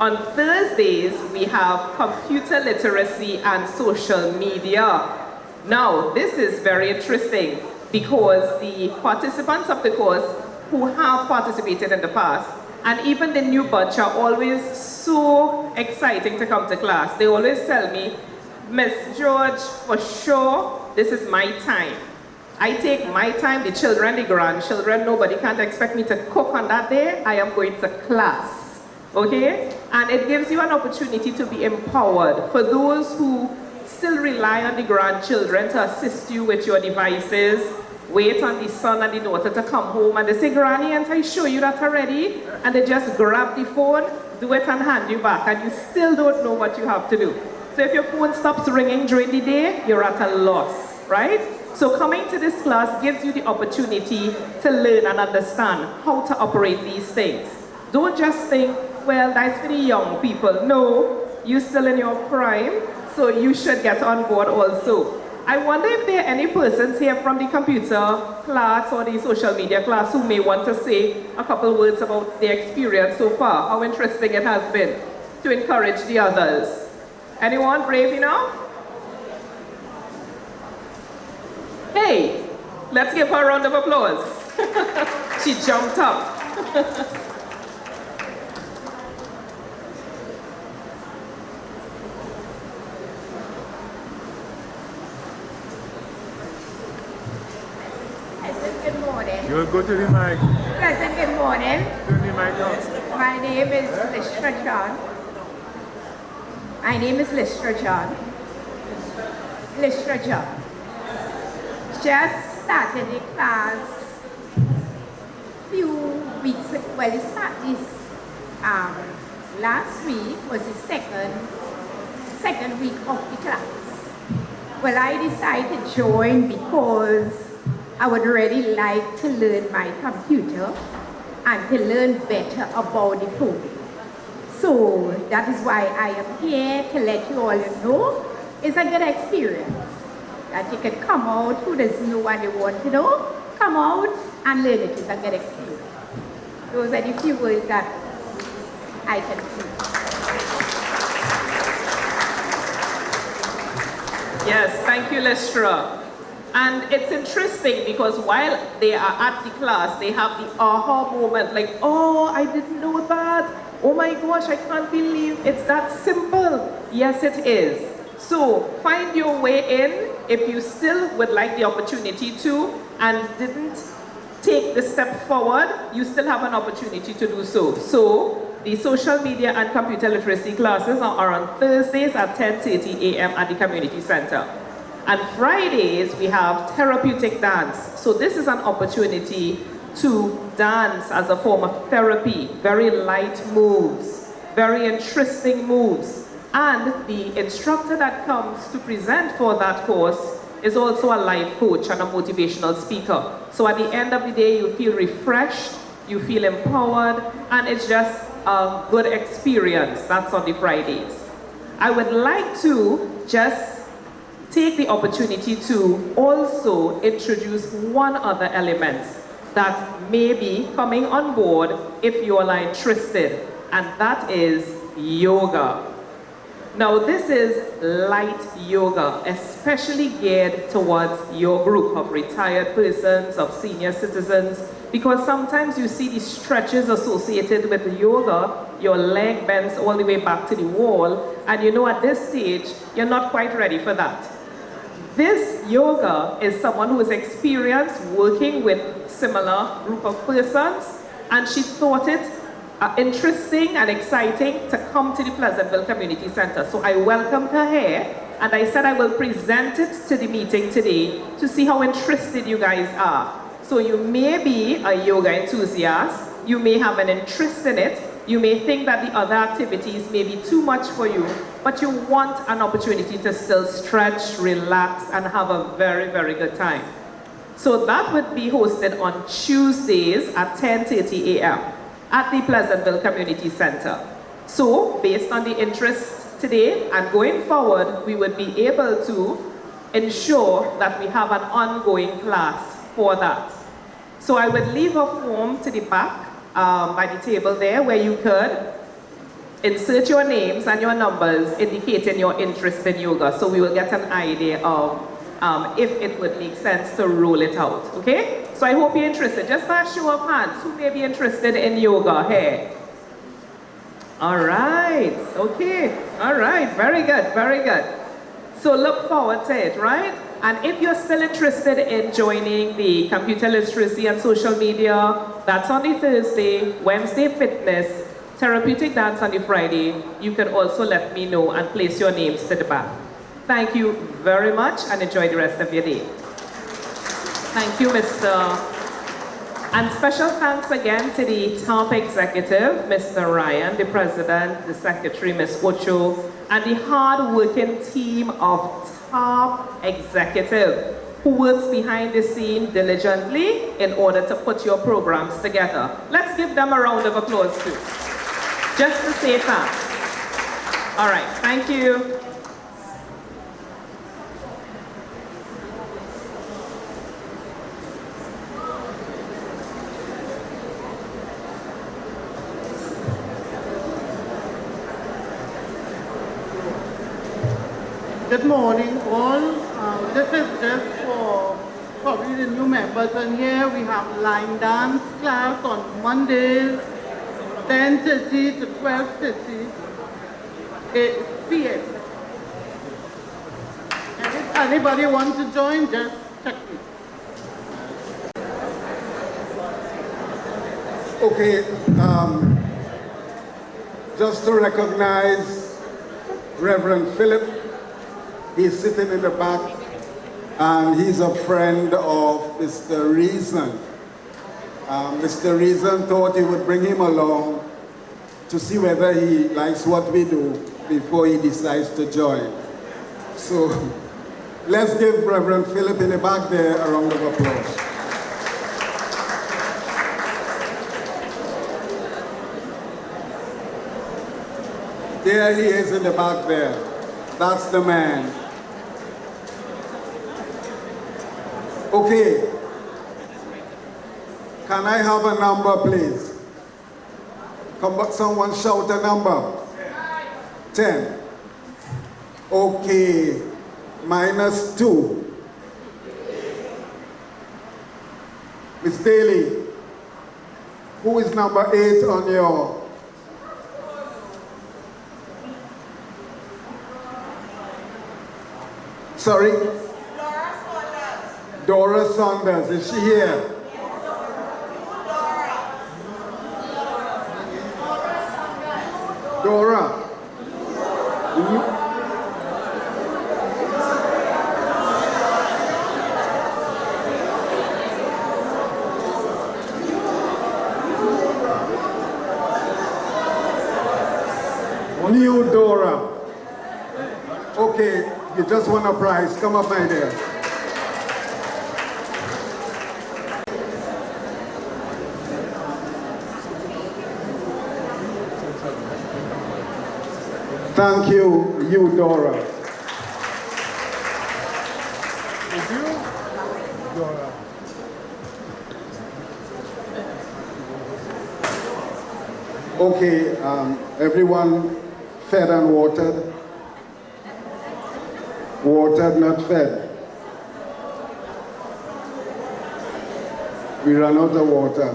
On Thursdays, we have computer literacy and social media. Now, this is very interesting because the participants of the course who have participated in the past, and even the new batch, are always so exciting to come to class. They always tell me, Miss George, for sure, this is my time. I take my time, the children, the grandchildren, nobody can't expect me to cook on that day. I am going to class. Okay? And it gives you an opportunity to be empowered. For those who still rely on the grandchildren to assist you with your devices, wait on the son and the daughter to come home, and they say, Granny, ain't I show you that already? And they just grab the phone, do it and hand you back, and you still don't know what you have to do. So if your phone stops ringing during the day, you're at a loss, right? So coming to this class gives you the opportunity to learn and understand how to operate these things. Don't just think, well, that's for the young people. No, you're still in your prime, so you should get on board also. I wonder if there are any persons here from the computer class or the social media class who may want to say a couple words about their experience so far, how interesting it has been, to encourage the others. Anyone brave enough? Hey, let's give her a round of applause. She jumped up. Good morning. You will go to the mic. Pleasant good morning. To the mic now. My name is Listra John. My name is Listra John. Listra John. Just started the class few weeks ago. Well, it started this last week was the second week of the class. Well, I decided to join because I would really like to learn my computer and to learn better about the phone. So that is why I am here to let you all know it's a good experience. That you can come out, who doesn't know what they want to know, come out and learn it. It's a good experience. Those are the few words that I can say. Yes, thank you, Lestra. And it's interesting because while they are at the class, they have the aha moment, like, oh, I didn't know that. Oh my gosh, I can't believe it's that simple. Yes, it is. So find your way in if you still would like the opportunity to and didn't take the step forward, you still have an opportunity to do so. So the social media and computer literacy classes are on Thursdays at 10:30 a.m. at the community center. And Fridays, we have therapeutic dance. So this is an opportunity to dance as a form of therapy. Very light moves, very interesting moves. And the instructor that comes to present for that course is also a life coach and a motivational speaker. So at the end of the day, you feel refreshed, you feel empowered, and it's just a good experience. That's on the Fridays. I would like to just take the opportunity to also introduce one other element that may be coming on board if you all are interested, and that is yoga. Now this is light yoga, especially geared towards your group of retired persons, of senior citizens, because sometimes you see the stretches associated with the yoga, your leg bends all the way back to the wall, and you know at this stage, you're not quite ready for that. This yoga is someone who is experienced working with similar group of persons, and she thought it interesting and exciting to come to the Pleasantville Community Center. So I welcomed her here, and I said I will present it to the meeting today to see how interested you guys are. So you may be a yoga enthusiast, you may have an interest in it, you may think that the other activities may be too much for you, but you want an opportunity to still stretch, relax, and have a very, very good time. So that would be hosted on Tuesdays at 10:30 a.m. at the Pleasantville Community Center. So, based on the interest today and going forward, we would be able to ensure that we have an ongoing class for that. So I would leave a form to the back by the table there where you could insert your names and your numbers indicating your interest in yoga, so we will get an idea of if it would make sense to roll it out, okay? So I hope you're interested. Just by a show of hands, who may be interested in yoga here? All right, okay, all right, very good, very good. So look forward to it, right? And if you're still interested in joining the computer literacy and social media, that's on the Thursday, Wednesday fitness, therapeutic dance on the Friday, you can also let me know and place your names to the back. Thank you very much and enjoy the rest of your day. Thank you, Mr. And special thanks again to the TTARP executive, Mr. Ryan, the president, the secretary, Ms. Ocho, and the hard-working team of TTARP executive who works behind the scene diligently in order to put your programs together. Let's give them a round of applause too, just to say thanks. All right, thank you. Good morning, all. This is just for probably the new members in here. We have line dance class on Mondays, 10:30 to 12:30 p.m. And if anybody wants to join, just check me. Okay, just to recognize Reverend Philip. He's sitting in the back, and he's a friend of Mr. Reason. Mr. Reason thought he would bring him along to see whether he likes what we do before he decides to join. So let's give Reverend Philip in the back there a round of applause. There he is in the back there. That's the man. Okay. Can I have a number, please? Someone shout a number. 10. Okay. -2. Miss Daly, who is number 8 on your... Sorry? Dora Saunders. Is she here? Dora. New Dora. Okay, you just won a prize. Come up, my dear. Thank you, Dora. Thank you, Dora. Okay, everyone fed and watered. watered, not fed. We ran out of water.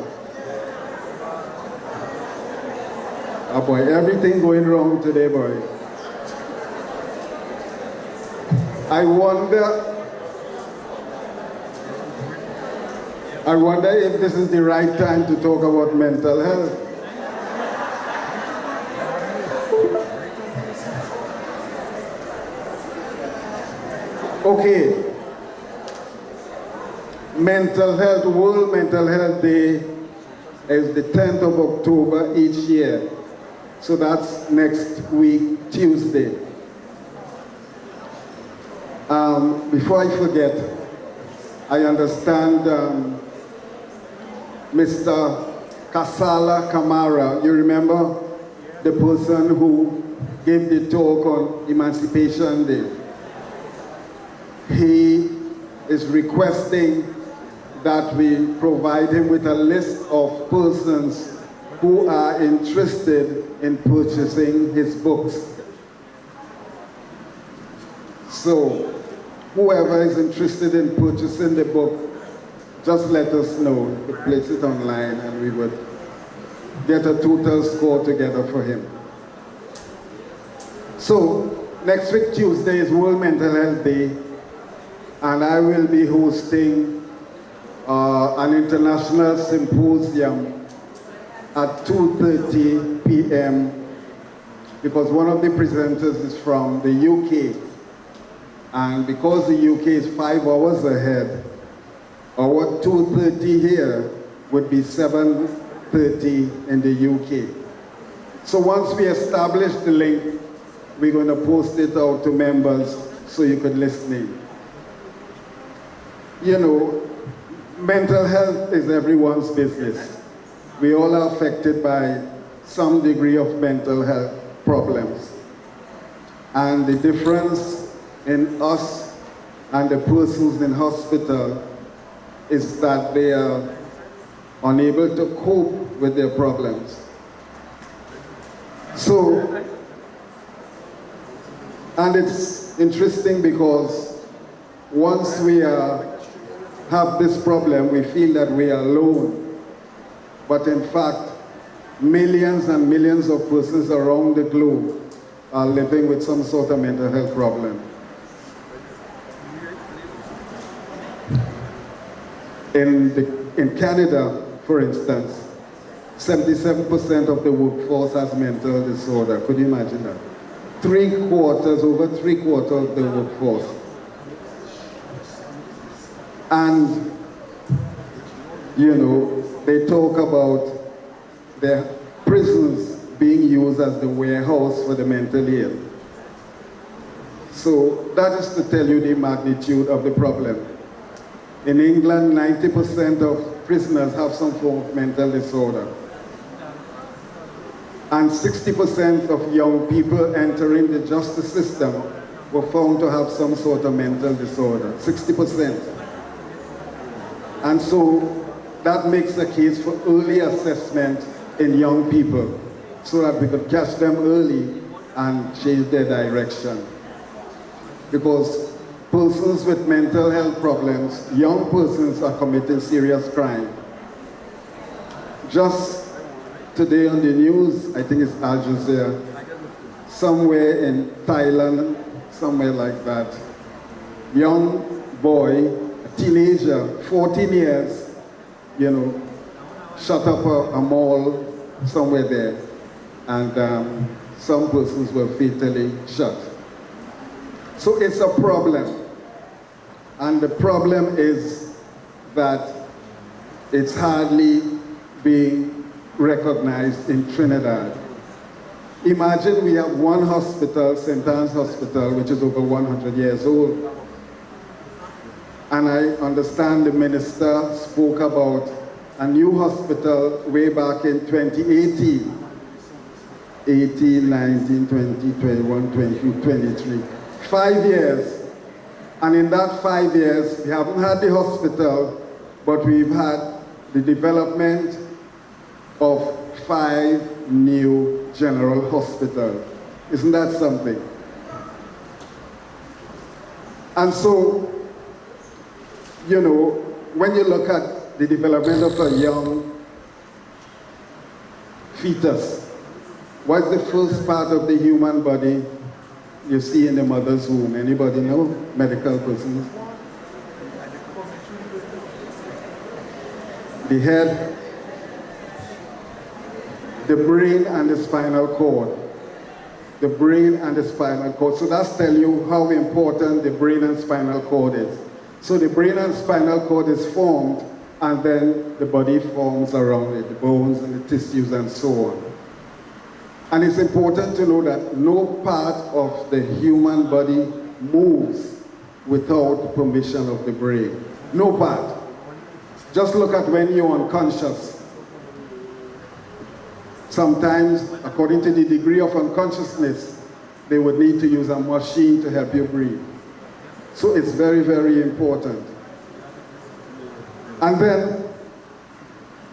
Oh boy, everything going wrong today, boy. I wonder if this is the right time to talk about mental health. Okay. Mental Health, World Mental Health Day is the 10th of October each year. So that's next week, Tuesday. Before I forget, I understand Mr. Kasala Kamara, you remember the person who gave the talk on Emancipation Day? He is requesting that we provide him with a list of persons who are interested in purchasing his books. So, whoever is interested in purchasing the book, just let us know. We place it online and we would get a total score together for him. So, next week Tuesday is World Mental Health Day, and I will be hosting an international symposium at 2:30 p.m. because one of the presenters is from the UK. And because the UK is 5 hours ahead, our 2:30 here would be 7:30 in the UK. So once we establish the link, we're going to post it out to members so you could listen in. You know, mental health is everyone's business. We all are affected by some degree of mental health problems. And the difference in us and the persons in hospital is that they are unable to cope with their problems. So, and it's interesting because once we have this problem, we feel that we are alone. But in fact, millions and millions of persons around the globe are living with some sort of mental health problem. In Canada, for instance, 77% of the workforce has mental disorder. Could you imagine that? Over three quarters of the workforce. And, you know, they talk about their prisons being used as the warehouse for the mentally ill. So that is to tell you the magnitude of the problem. In England, 90% of prisoners have some form of mental disorder. And 60% of young people entering the justice system were found to have some sort of mental disorder, 60%. And so that makes a case for early assessment in young people so that we could catch them early and change their direction. Because persons with mental health problems, young persons, are committing serious crime. Just today on the news, I think it's Al Jazeera, somewhere in Thailand, somewhere like that, young boy, a teenager, 14 years, you know, shut up a mall somewhere there, and some persons were fatally shot. So it's a problem. And the problem is that it's hardly being recognized in Trinidad. Imagine we have one hospital, St. Anne's Hospital, which is over 100 years old. And I understand the minister spoke about a new hospital way back in 2018. 18, 19, 20, 21, 22, 23. 5 years. And in that 5 years, we haven't had the hospital, but we've had the development of 5 new general hospitals. Isn't that something? And so, you know, when you look at the development of a young fetus, what's the first part of the human body you see in the mother's womb? Anybody know? Medical persons? The head, the brain, and the spinal cord. The brain and the spinal cord. So that's telling you how important the brain and spinal cord is. So the brain and spinal cord is formed, and then the body forms around it, the bones and the tissues and so on. And it's important to know that no part of the human body moves without permission of the brain. No part. Just look at when you're unconscious. Sometimes, according to the degree of unconsciousness, they would need to use a machine to help you breathe. So it's very, very important. And then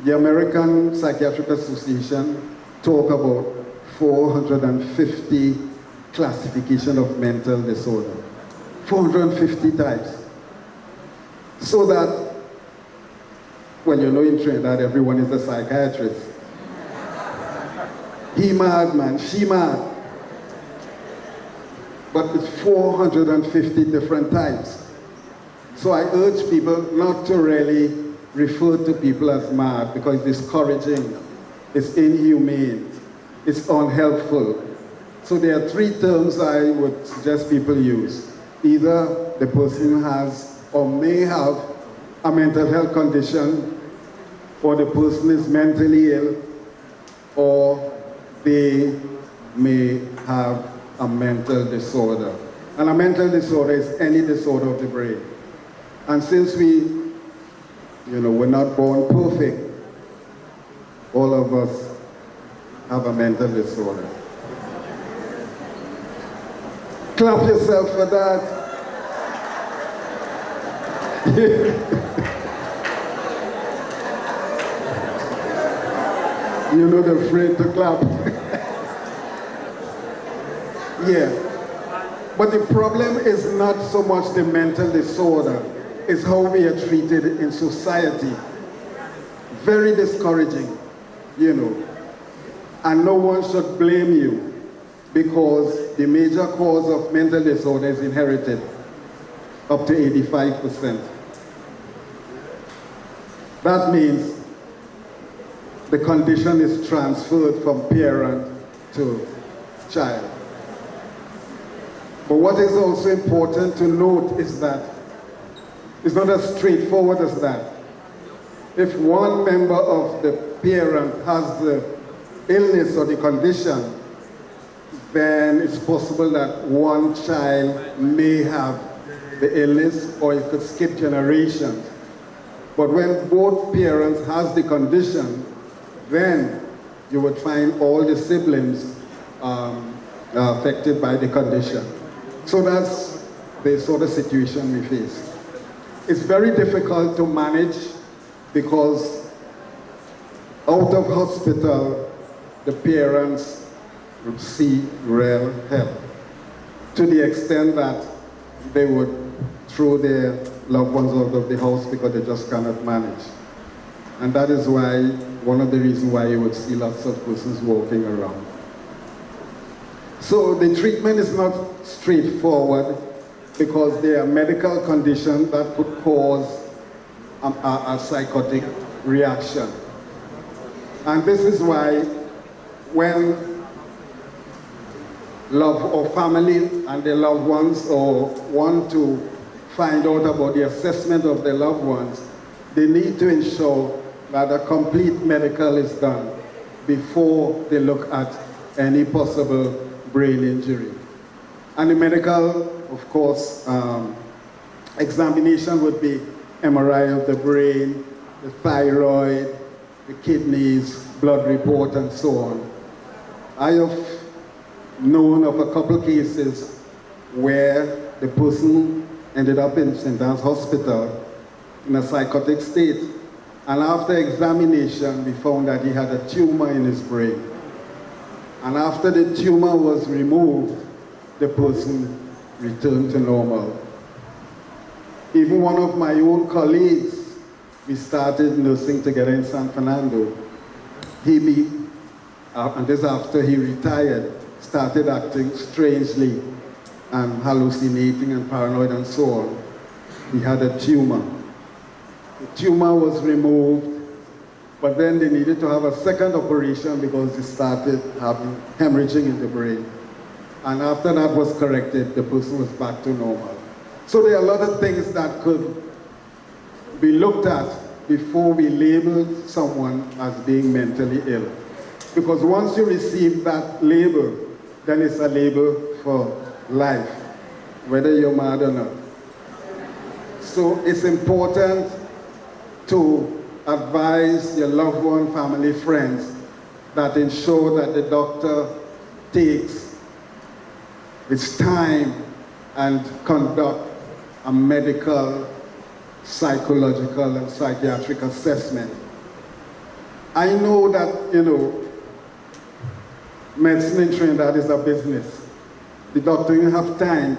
the American Psychiatric Association talk about 450 classification of mental disorder. 450 types. So that, well, you know in Trinidad everyone is a psychiatrist. He mad, man, she mad. But it's 450 different types. So I urge people not to really refer to people as mad because it's discouraging, it's inhumane, it's unhelpful. So there are three terms I would suggest people use. Either the person has or may have a mental health condition, or the person is mentally ill, or they may have a mental disorder. And a mental disorder is any disorder of the brain. And since we're not born perfect, all of us have a mental disorder. Clap yourself for that. You're not afraid to clap. Yeah. But the problem is not so much the mental disorder, it's how we are treated in society. Very discouraging, you know. And no one should blame you because the major cause of mental disorder is inherited, up to 85%. That means the condition is transferred from parent to child. But what is also important to note is that it's not as straightforward as that. If one member of the parent has the illness or the condition, then it's possible that one child may have the illness or it could skip generations. But when both parents has the condition, then you would find all the siblings affected by the condition. So that's the sort of situation we face. It's very difficult to manage because out of hospital, the parents see real help to the extent that they would throw their loved ones out of the house because they just cannot manage. And that is why, one of the reasons why you would see lots of persons walking around. So the treatment is not straightforward because there are medical conditions that could cause a psychotic reaction. And this is why when love or family and their loved ones or want to find out about the assessment of their loved ones, they need to ensure that a complete medical is done before they look at any possible brain injury. And the medical, of course, examination would be MRI of the brain, the thyroid, the kidneys, blood report, and so on. I have known of a couple cases where the person ended up in St. Anne's Hospital in a psychotic state. And after examination, we found that he had a tumor in his brain. And after the tumor was removed, the person returned to normal. Even one of my own colleagues, we started nursing together in San Fernando. And this after he retired, started acting strangely and hallucinating and paranoid and so on. He had a tumor. The tumor was removed, but then they needed to have a second operation because he started having hemorrhaging in the brain. And after that was corrected, the person was back to normal. So there are a lot of things that could be looked at before we label someone as being mentally ill. Because once you receive that label, then it's a label for life, whether you're mad or not. So it's important to advise your loved one, family, friends, that ensure that the doctor takes its time and conduct a medical, psychological, and psychiatric assessment. I know that, medicine in Trinidad is a business. The doctor, you have time.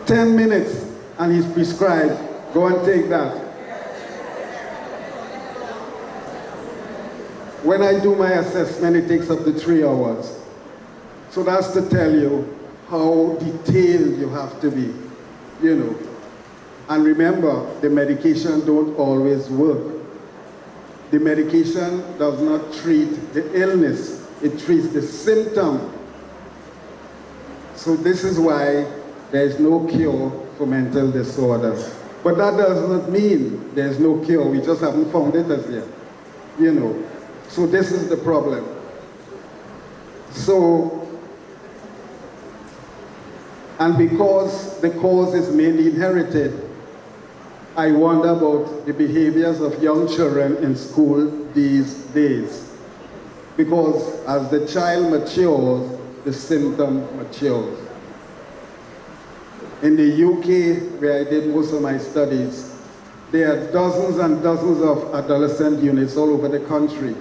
10 minutes, and he's prescribed, go and take that. When I do my assessment, it takes up to 3 hours. So that's to tell you how detailed you have to be, And remember, the medication don't always work. The medication does not treat the illness, it treats the symptom. So this is why there is no cure for mental disorder. But that does not mean there's no cure, we just haven't found it as yet, So this is the problem. And because the cause is mainly inherited, I wonder about the behaviors of young children in school these days. Because as the child matures, the symptom matures. In the UK, where I did most of my studies, there are dozens and dozens of adolescent units all over the country,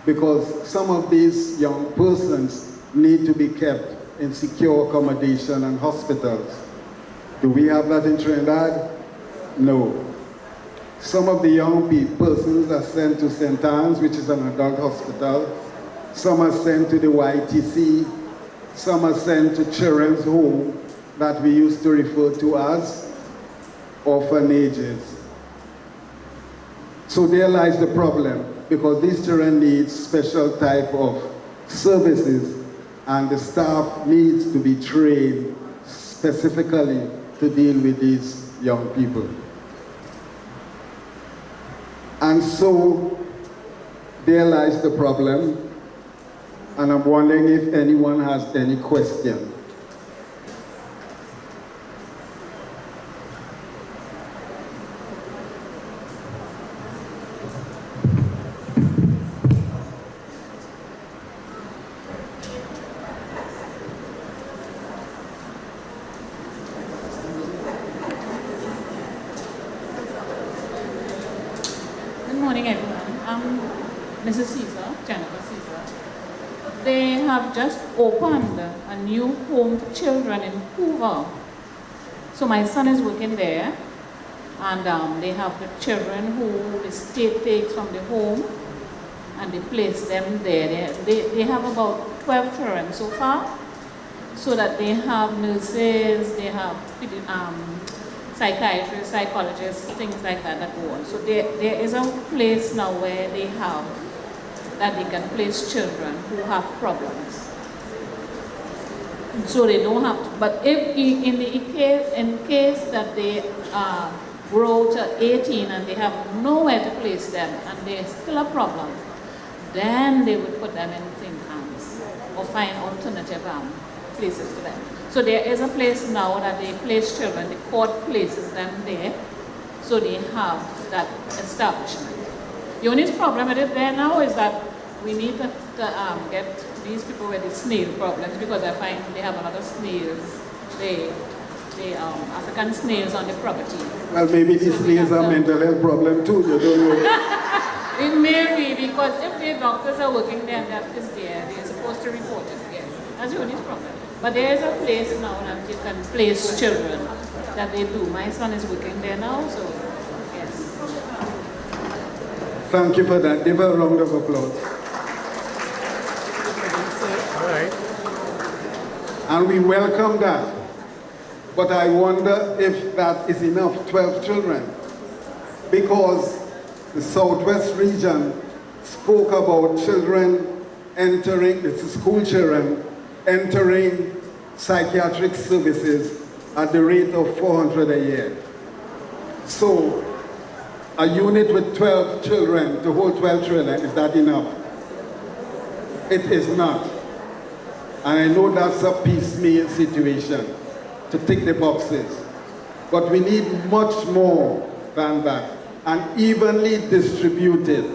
because some of these young persons need to be kept in secure accommodation and hospitals. Do we have that in Trinidad? No. Some of the young persons are sent to St. Anne's, which is an adult hospital. Some are sent to the YTC. Some are sent to children's home that we used to refer to as orphanages. So there lies the problem, because these children need special type of services, and the staff needs to be trained specifically to deal with these young people. And so there lies the problem, and I'm wondering if anyone has any question. Just opened a new home for children in Hoover. So my son is working there, and they have the children who the state takes from the home, and they place them there. They have about 12 children so far, so that they have nurses, they have psychiatrists, psychologists, things like that go on. So there is a place now where they have that they can place children who have problems. So they don't have to, but if in case that they grow to 18 and they have nowhere to place them and there's still a problem, then they would put them in St. Anne's or find alternative places for them. So there is a place now that they place children, the court places them there, so they have that establishment. The only problem with it there now is that we need to get these people with the snail problems, because I find they have a lot of snails, African snails on the property. Well, maybe these snails are mental health problem too, you don't know. It may be, because if the doctors are working there and that is there, they're supposed to report it. Yes, that's the only problem. But there is a place now that you can place children that they do. My son is working there now, so yes. Thank you for that. Give her a round of applause. All right. And we welcome that. But I wonder if that is enough, 12 children. Because the Southwest region spoke about children entering, this is school children, entering psychiatric services at the rate of 400 a year. So a unit with 12 children, to hold 12 children, is that enough? It is not. And I know that's a piecemeal situation to tick the boxes. But we need much more than that, and evenly distributed,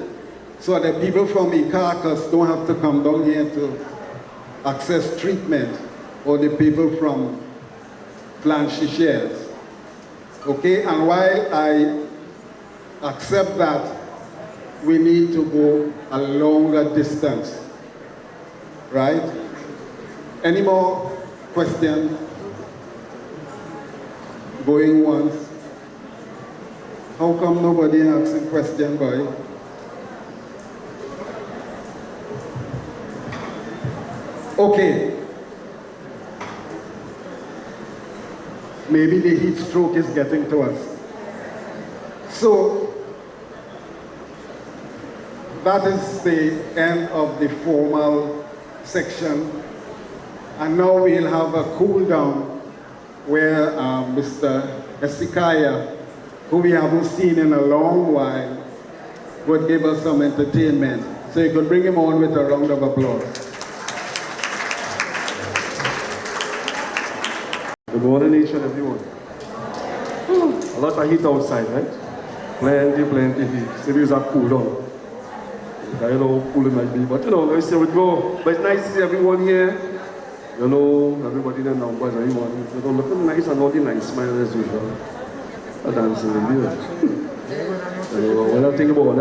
so that people from Icaracas don't have to come down here to access treatment, or the people from Planchichers. Okay, and while I accept that, we need to go a longer distance, right? Any more questions? Going once? How come nobody asking question, boy? Okay. Maybe the heat stroke is getting to us. So, that is the end of the formal section. And now we'll have a cool down where Mr. Esikaya, who we haven't seen in a long while, would give us some entertainment. So you could bring him on with a round of applause. Good morning, each and everyone. A lot of heat outside, right? Plenty heat. Cities are cool down. I don't know how cool it might be, but you know, let's see how it go. But it's nice to see everyone here. You know, everybody in the numbers, everyone. You know, looking nice and all the nice smile as usual. A dancing in the you know, when I think about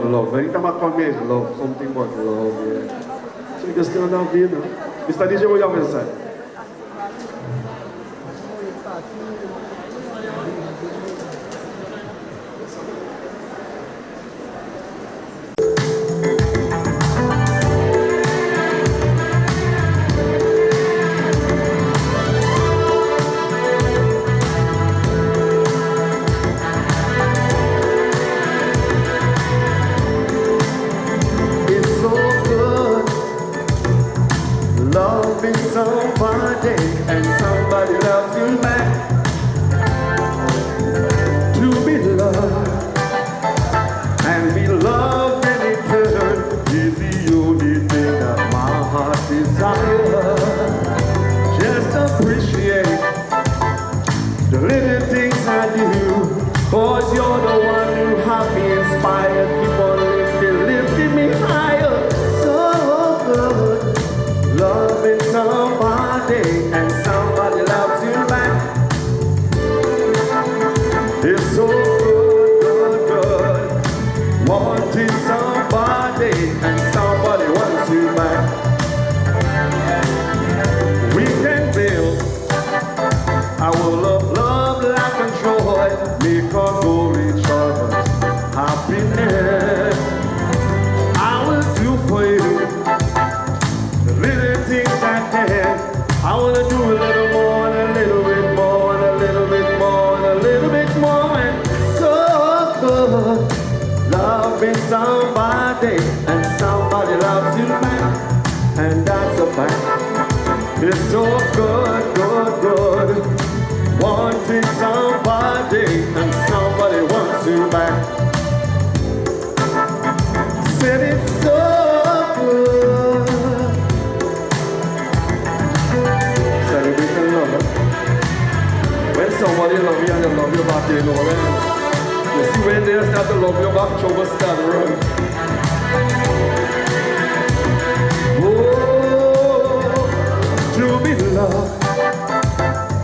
the love. Every time I come here, it's love, something about love, yeah. So you can still have here now. Mr. DJ, what you have inside? Somebody and somebody loves you back. To be loved and be loved in return is the only thing that my heart desires. Just appreciate the little things I do, 'cause you're the one who have me inspired. Keep on lifting me higher. So good. Loving somebody and somebody loves you back. It's so good. Wanting somebody and somebody wants you back. We can build our love, life and joy. Make us go each other's happiness. I will do for you little things I can. I want to do a little more and a little bit more and a little bit more and a little bit more. And so good. Loving somebody and somebody loves you back. And that's a fact. It's so good. Wanting somebody and somebody wants you back. Said it's so good. Celebration love. When somebody love you and they love you back, you know what? You see when they start to love you back, trouble start to run. Oh, to be loved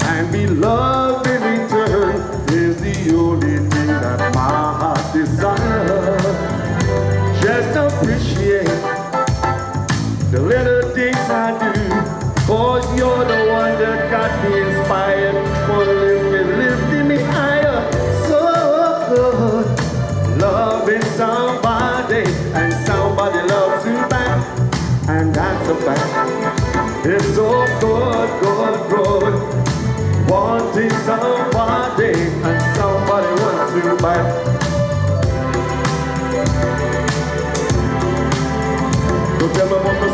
and be loved in return is the only thing that my heart desires. Just appreciate the little things I do, 'cause you're the one somebody and somebody wants to buy. Don't tell me about the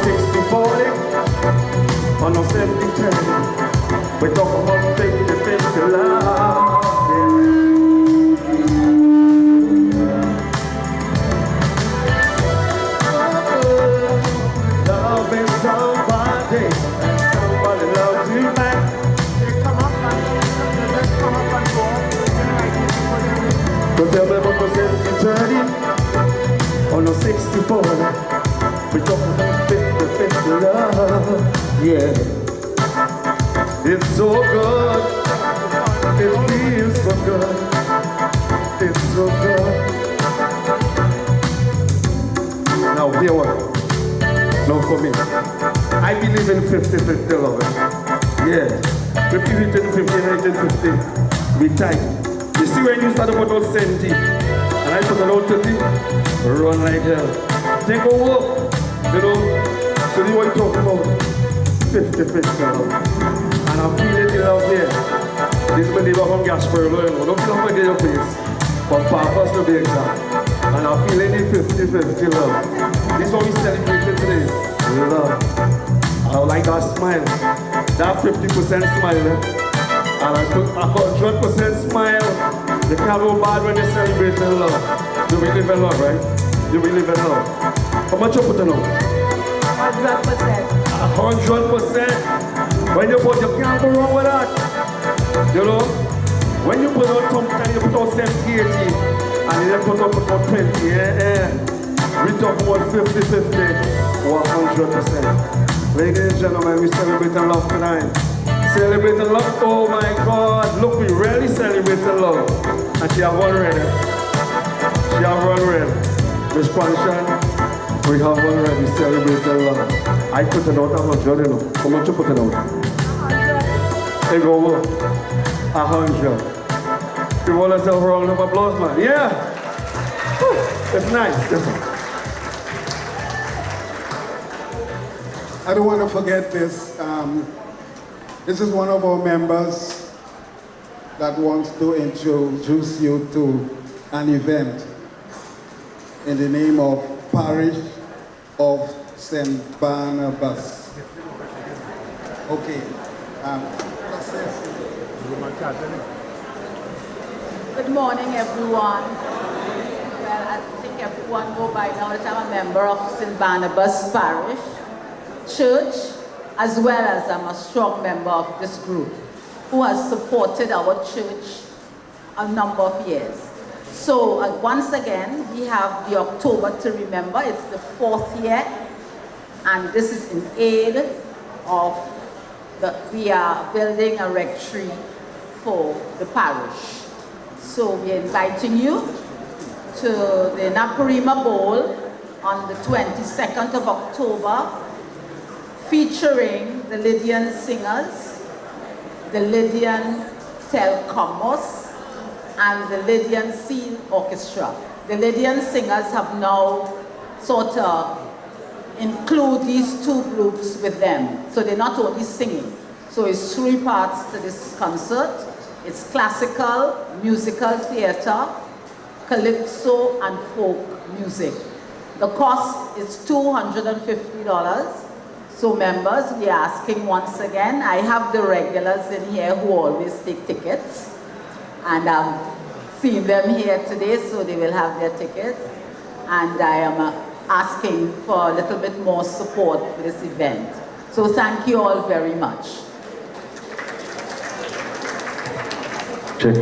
60-40 or no 70-10. We talk about 50-50 love. Loving somebody and somebody loves you back. Don't tell me about the 70-30 or no 60-40. We talk about 50-50 love. Yeah. It's so good. It feels so good. It's so good. Now hear what? Now for me, I believe in 50-50 love. Yeah. 50-50, we tight. You see when you start about those 70 and I put about 30, run like hell. Take over, you know. So you want to talk about 50-50 love. And I'm feeling the love here. This is my neighbor from Gasper, don't feel like I get your face. But Papa's to be exact. And I'm feeling the 50-50 love. This is what we celebrating today. Love. I would like that smile. That 50% smile. And I put 100% smile. You can't go bad when you celebrate in love. You will live in love, right? You will live in love. How much you put in love? 100%. 100%. When you put, you can't go wrong with that. You know? When you put out something, you put out 70, 80, and you put out 20, yeah. We talk about 50-50 or 100%. Ladies and gentlemen, we celebrating love tonight. Celebrating love, oh my God. Look, we really celebrating love. And she have one ready. She have one ready. Miss Panshan, we have one ready, celebrating love. I put it out 100, you know. How much you put it out? 100. Hey, go over. 100. You want us a round of applause, man? Yeah. Woo. It's nice. I don't want to forget this. This is one of our members that wants to introduce you to an event in the name of Parish of St. Barnabas. Okay. Good morning, everyone. Well, I think everyone know by now that I'm a member of St. Barnabas Parish Church, as well as I'm a strong member of this group who has supported our church a number of years. So once again, we have the October to remember. It's the 4th year, and this is in aid of we are building a rectory for the parish. So we're inviting you to the Naparima Bowl on the 22nd of October, featuring the Lydian singers, the Lydian Telcombos, and the Lydian Seal Orchestra. The Lydian singers have now sort of include these two groups with them. So they're not only singing. So it's 3 parts to this concert. It's classical, musical theater, calypso, and folk music. The cost is $250. So members, we are asking once again. I have the regulars in here who always take tickets. And I'm seeing them here today, so they will have their tickets. And I am asking for a little bit more support for this event. So thank you all very much. Check.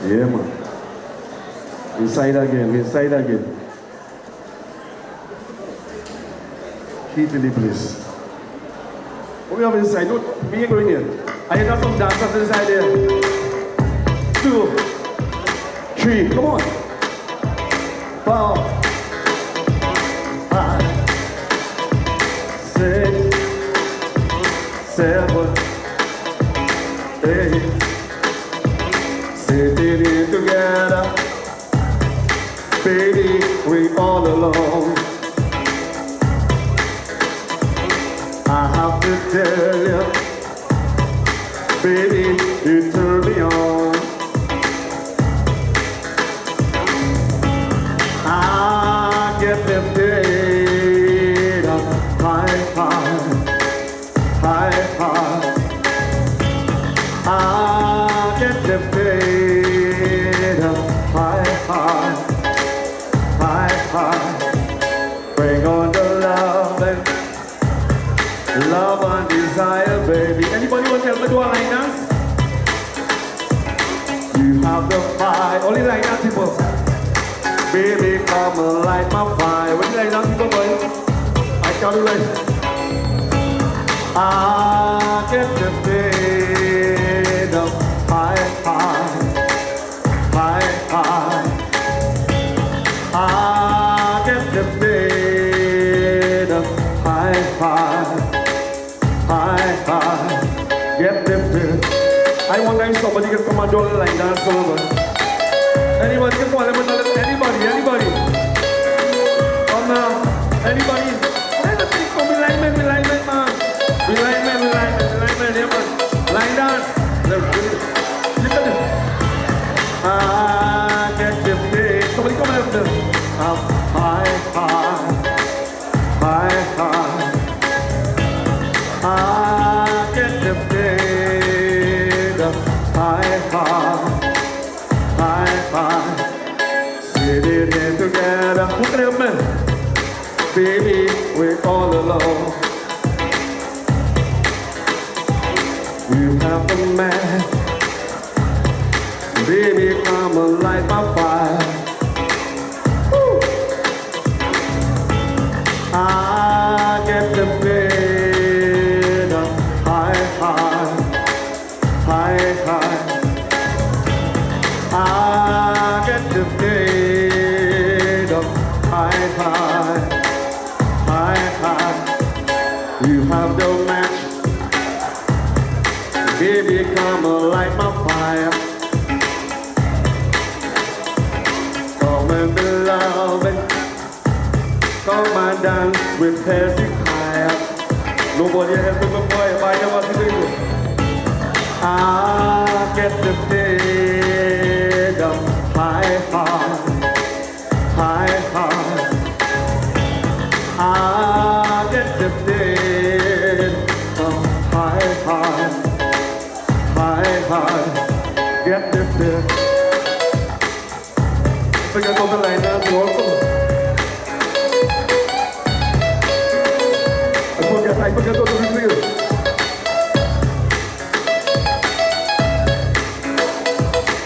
Yeah, man. Inside again. Keep in the place. What we have inside? Don't be going in. I got some dancers inside there. 2, 3, come on. 4, 5, 6, 7, 8. Sitting here together, baby, we all alone. I have to tell you, baby, you turn me on. I get the data high, high, high, high. I get the data high, high, high, high. Bring on the love and desire, baby. Anybody want to help me do a line dance? You have the fire. Only line dance people. Baby, come and light my fire. What do you like dance people, boy? I can't do like. I get the fade of high, high, high, high. I get the fade of high, high, high, high. Get the fade. I wonder if somebody can come and do a line dance over. Anybody can call them? Anybody? Come now. Anybody? Let the thing come. Alignment, man. Alignment, yeah, man. Line dance. Look at this. I get the fade. Somebody come and help them. High, high, high, high. I get the fade. High, high, high, high. Sit it in together. Who can help me? Baby, we're all alone. You have the man. Baby, come and light my fire. Woo. I get the fade high, high, high, high. I get the fade high, high, high, high. You have the match. Baby, come and light my fire. Come and be loving. Come and dance with Hezekiah. Nobody helping me, boy. By the way, I get the fade high, high, high, high. I get the fade high, high. High, high, get lifted. Forget all the line dance, I forget all the reviews.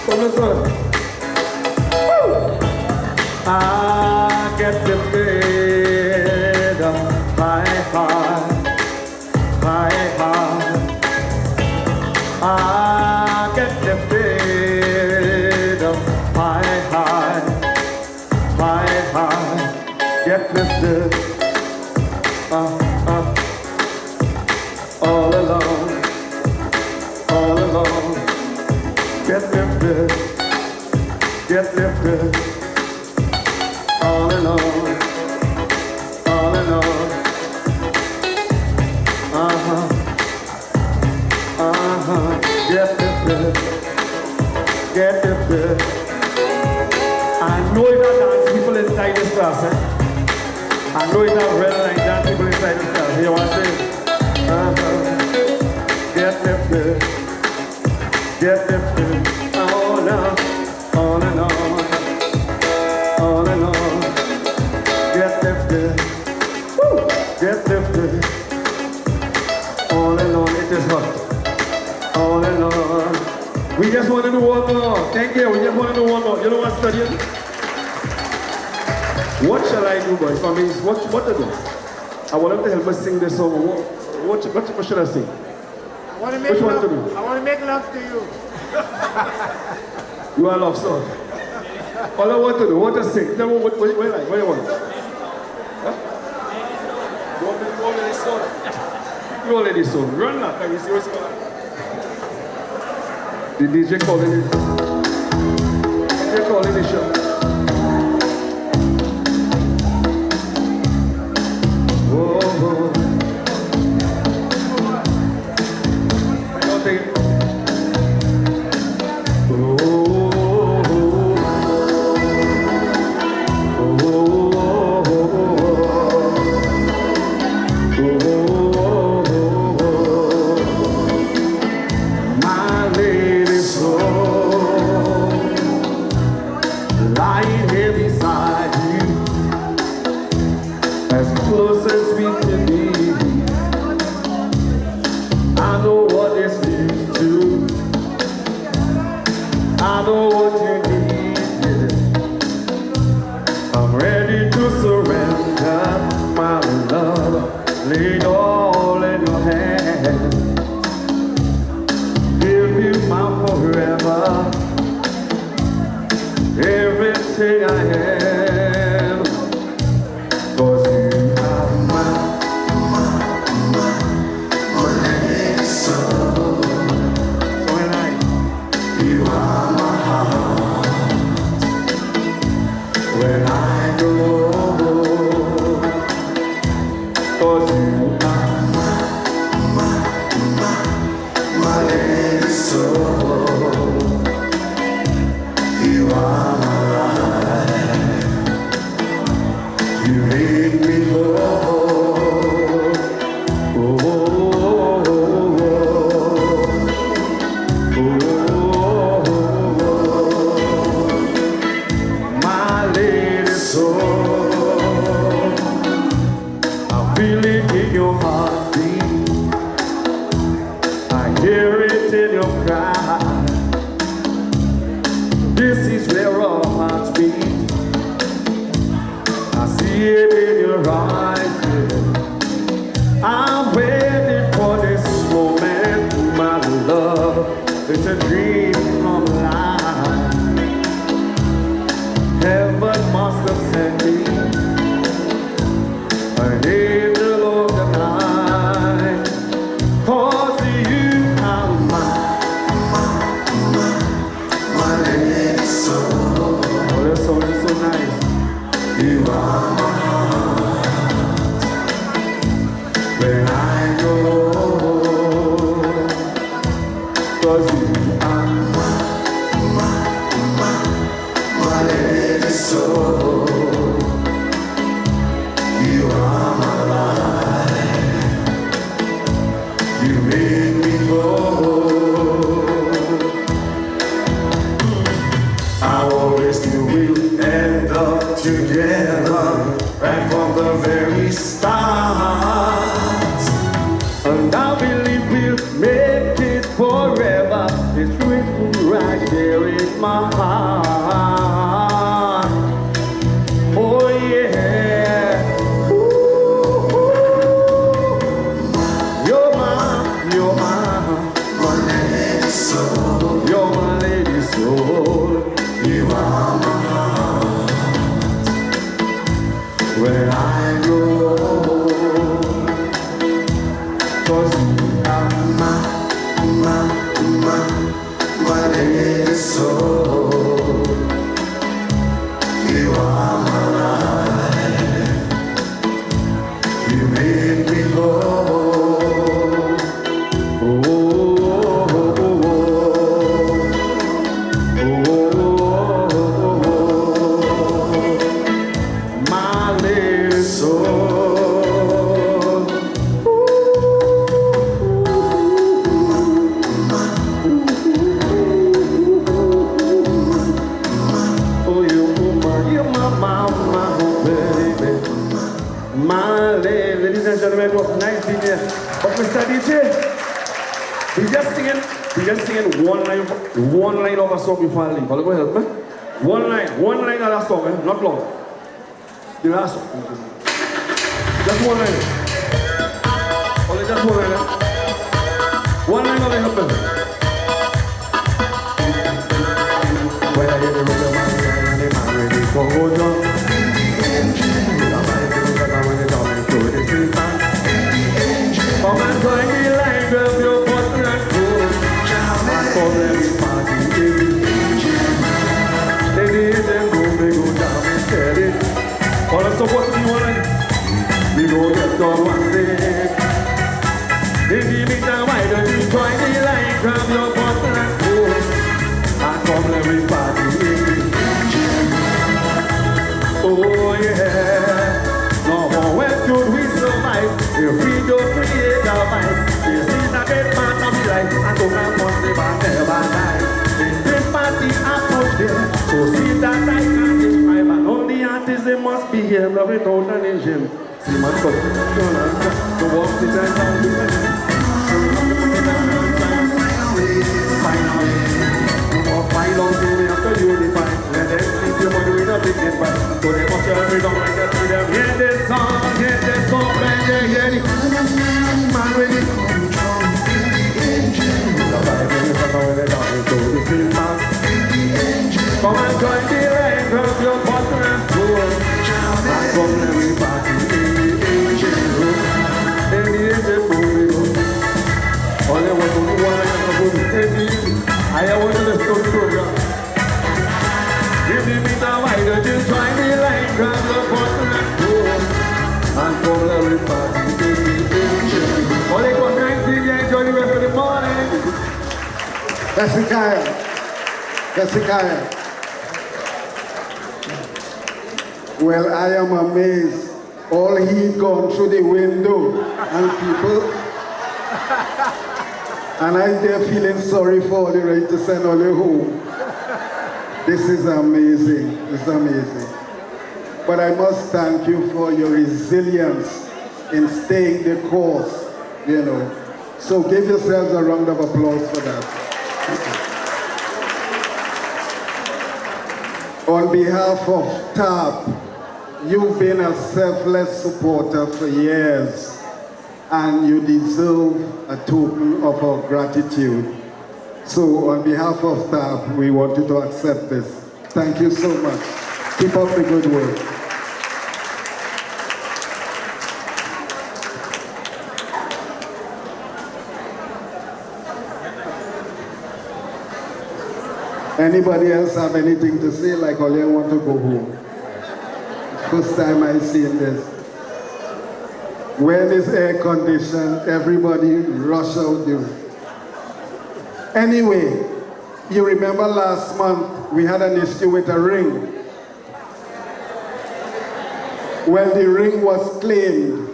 Come on, son. I get lifted. High, high, high, high. I get the fade high, high, high, high. Get lifted, all alone, all alone. Get lifted, all alone, all alone. Get lifted. I know it are dance people inside this class, eh? I know it are red line dance people inside this class. You want to say? Get lifted. Get lifted. All and on. All and on. Get lifted. Woo! Get lifted. All and on. It is hot. All and on. We just want to do one more. Thank you. We just want to do one more. You know what I'm studying? What shall I do, boys? For me, what to do? I want them to help us sing this song. What should I sing? I want to make love. I want to make love to you. You are love song. All I want to do, what to sing? Tell me what you like. What do you want? Huh? You want me to go this song? You want this song? Run that. Can you see what's going on? The DJ calling it. DJ calling the show. Oh, oh. lying here beside you, as close as we can be. I know what this means to. I know what you need. I'm ready to surrender my love, lay it all in your hands. Give you my forever, everything I am. 'Cause you are my lady soul. So when you are my heart, when I go, 'cause you are my lady soul. You are my life. You make me whole. Oh, oh, oh, oh, oh. My lady soul. I feel it in your heartbeat. I hear it in your cry. This is where our hearts beat. I see it in your eyes. I'm waiting for this moment, my love. It's a dream come alive. Heaven must have sent me an angel of the night. 'Cause you are my lady soul. Oh, that song is so nice. You are my heart. When I go, 'cause you are my lady soul. You are my life. You make me whole. I always knew we'll end up together, right from the very start. And I believe we'll make it forever. It's written right there in my heart. Oh yeah. Ooh, you're my lady soul. You're my lady soul. You are my heart. When I go, 'cause you are my lady soul. You are my life. You make me whole. Oh, oh, oh, oh, oh, oh. My lady soul. Oh, you're my baby. My lady. Ladies and gentlemen, it was nice being here. But Mr. DJ, we just singing one line of a song before I leave. Go ahead, man. One line of that song, not long. The last one. Just one line. Only just one line. One line of the husband. When I hear the rhythm and I'm ready for go down. Come and join me like grab your bottle and food. And come every party, baby. Ladies and go down and steady. All the support to you one. We go get done one day. In the meantime, why don't you join me like grab your bottle and food. And come every party, baby. Oh yeah. No more when should we survive if we don't create our mind. This is a dead part of the life, and don't have one day but never die. In this party atmosphere, so see that I can is they must be here without an engine. See my cup, to walk the dance and the find a way. No more fight on to we have to unify. Let them sleep your money with a big get back. So they must have freedom like that with them. Hear this song, man, hear the man with it. Come and join the line, grab your bottle and pour. And come everybody in the engine room. In the engine room. All I want to do one I want to listen to the program. Give me the right to join the line, grab your bottle and pour. And come everybody in the engine room. All I want to do is enjoy the rest of the morning. Hezekiah. Well, I am amazed. All he'd gone through the window and people, and I'm there feeling sorry for all the right to send all you home. This is amazing. It's amazing. But I must thank you for your resilience in staying the course, you know. So give yourselves a round of applause for that. On behalf of TTARP, you've been a selfless supporter for years, and you deserve a token of our gratitude. So on behalf of TTARP, we want you to accept this. Thank you so much. Keep up the good work. Anybody else have anything to say, like all you want to go home? First time I've seen this. When it's air conditioned, everybody rush out there. Anyway, you remember last month we had an issue with a ring. Well, the ring was claimed.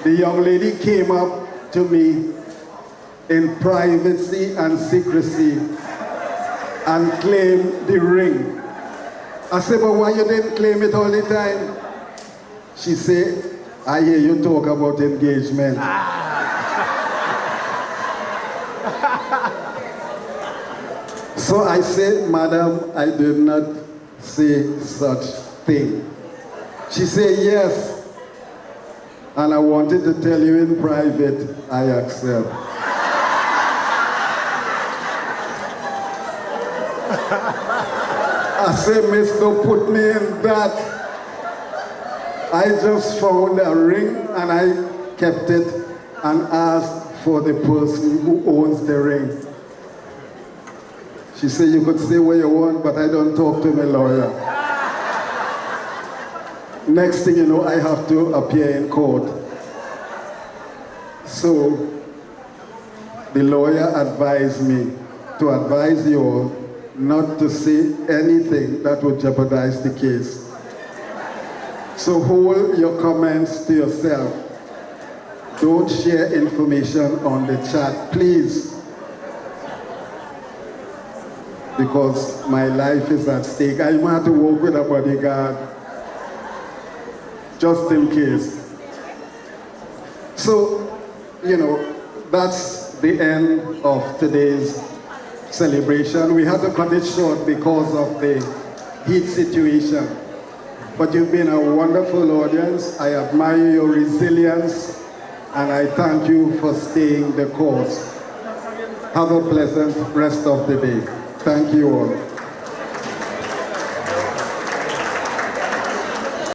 The young lady came up to me in privacy and secrecy and claimed the ring. I said, but why you didn't claim it all the time? She said, I hear you talk about engagement. So I said, madam, I did not say such thing. She said, yes. And I wanted to tell you in private, I accept. I said, miss, don't put me in that. I just found a ring and I kept it and asked for the person who owns the ring. She said, you could say what you want, but I don't talk to my lawyer. Next thing you know, I have to appear in court. So the lawyer advised me to advise you all not to say anything that would jeopardize the case. So hold your comments to yourself. Don't share information on the chat, please. Because my life is at stake. I might have to work with a bodyguard, just in case. So, you know, that's the end of today's celebration. We had to cut it short because of the heat situation. But you've been a wonderful audience. I admire your resilience, and I thank you for staying the course. Have a pleasant rest of the day. Thank you all.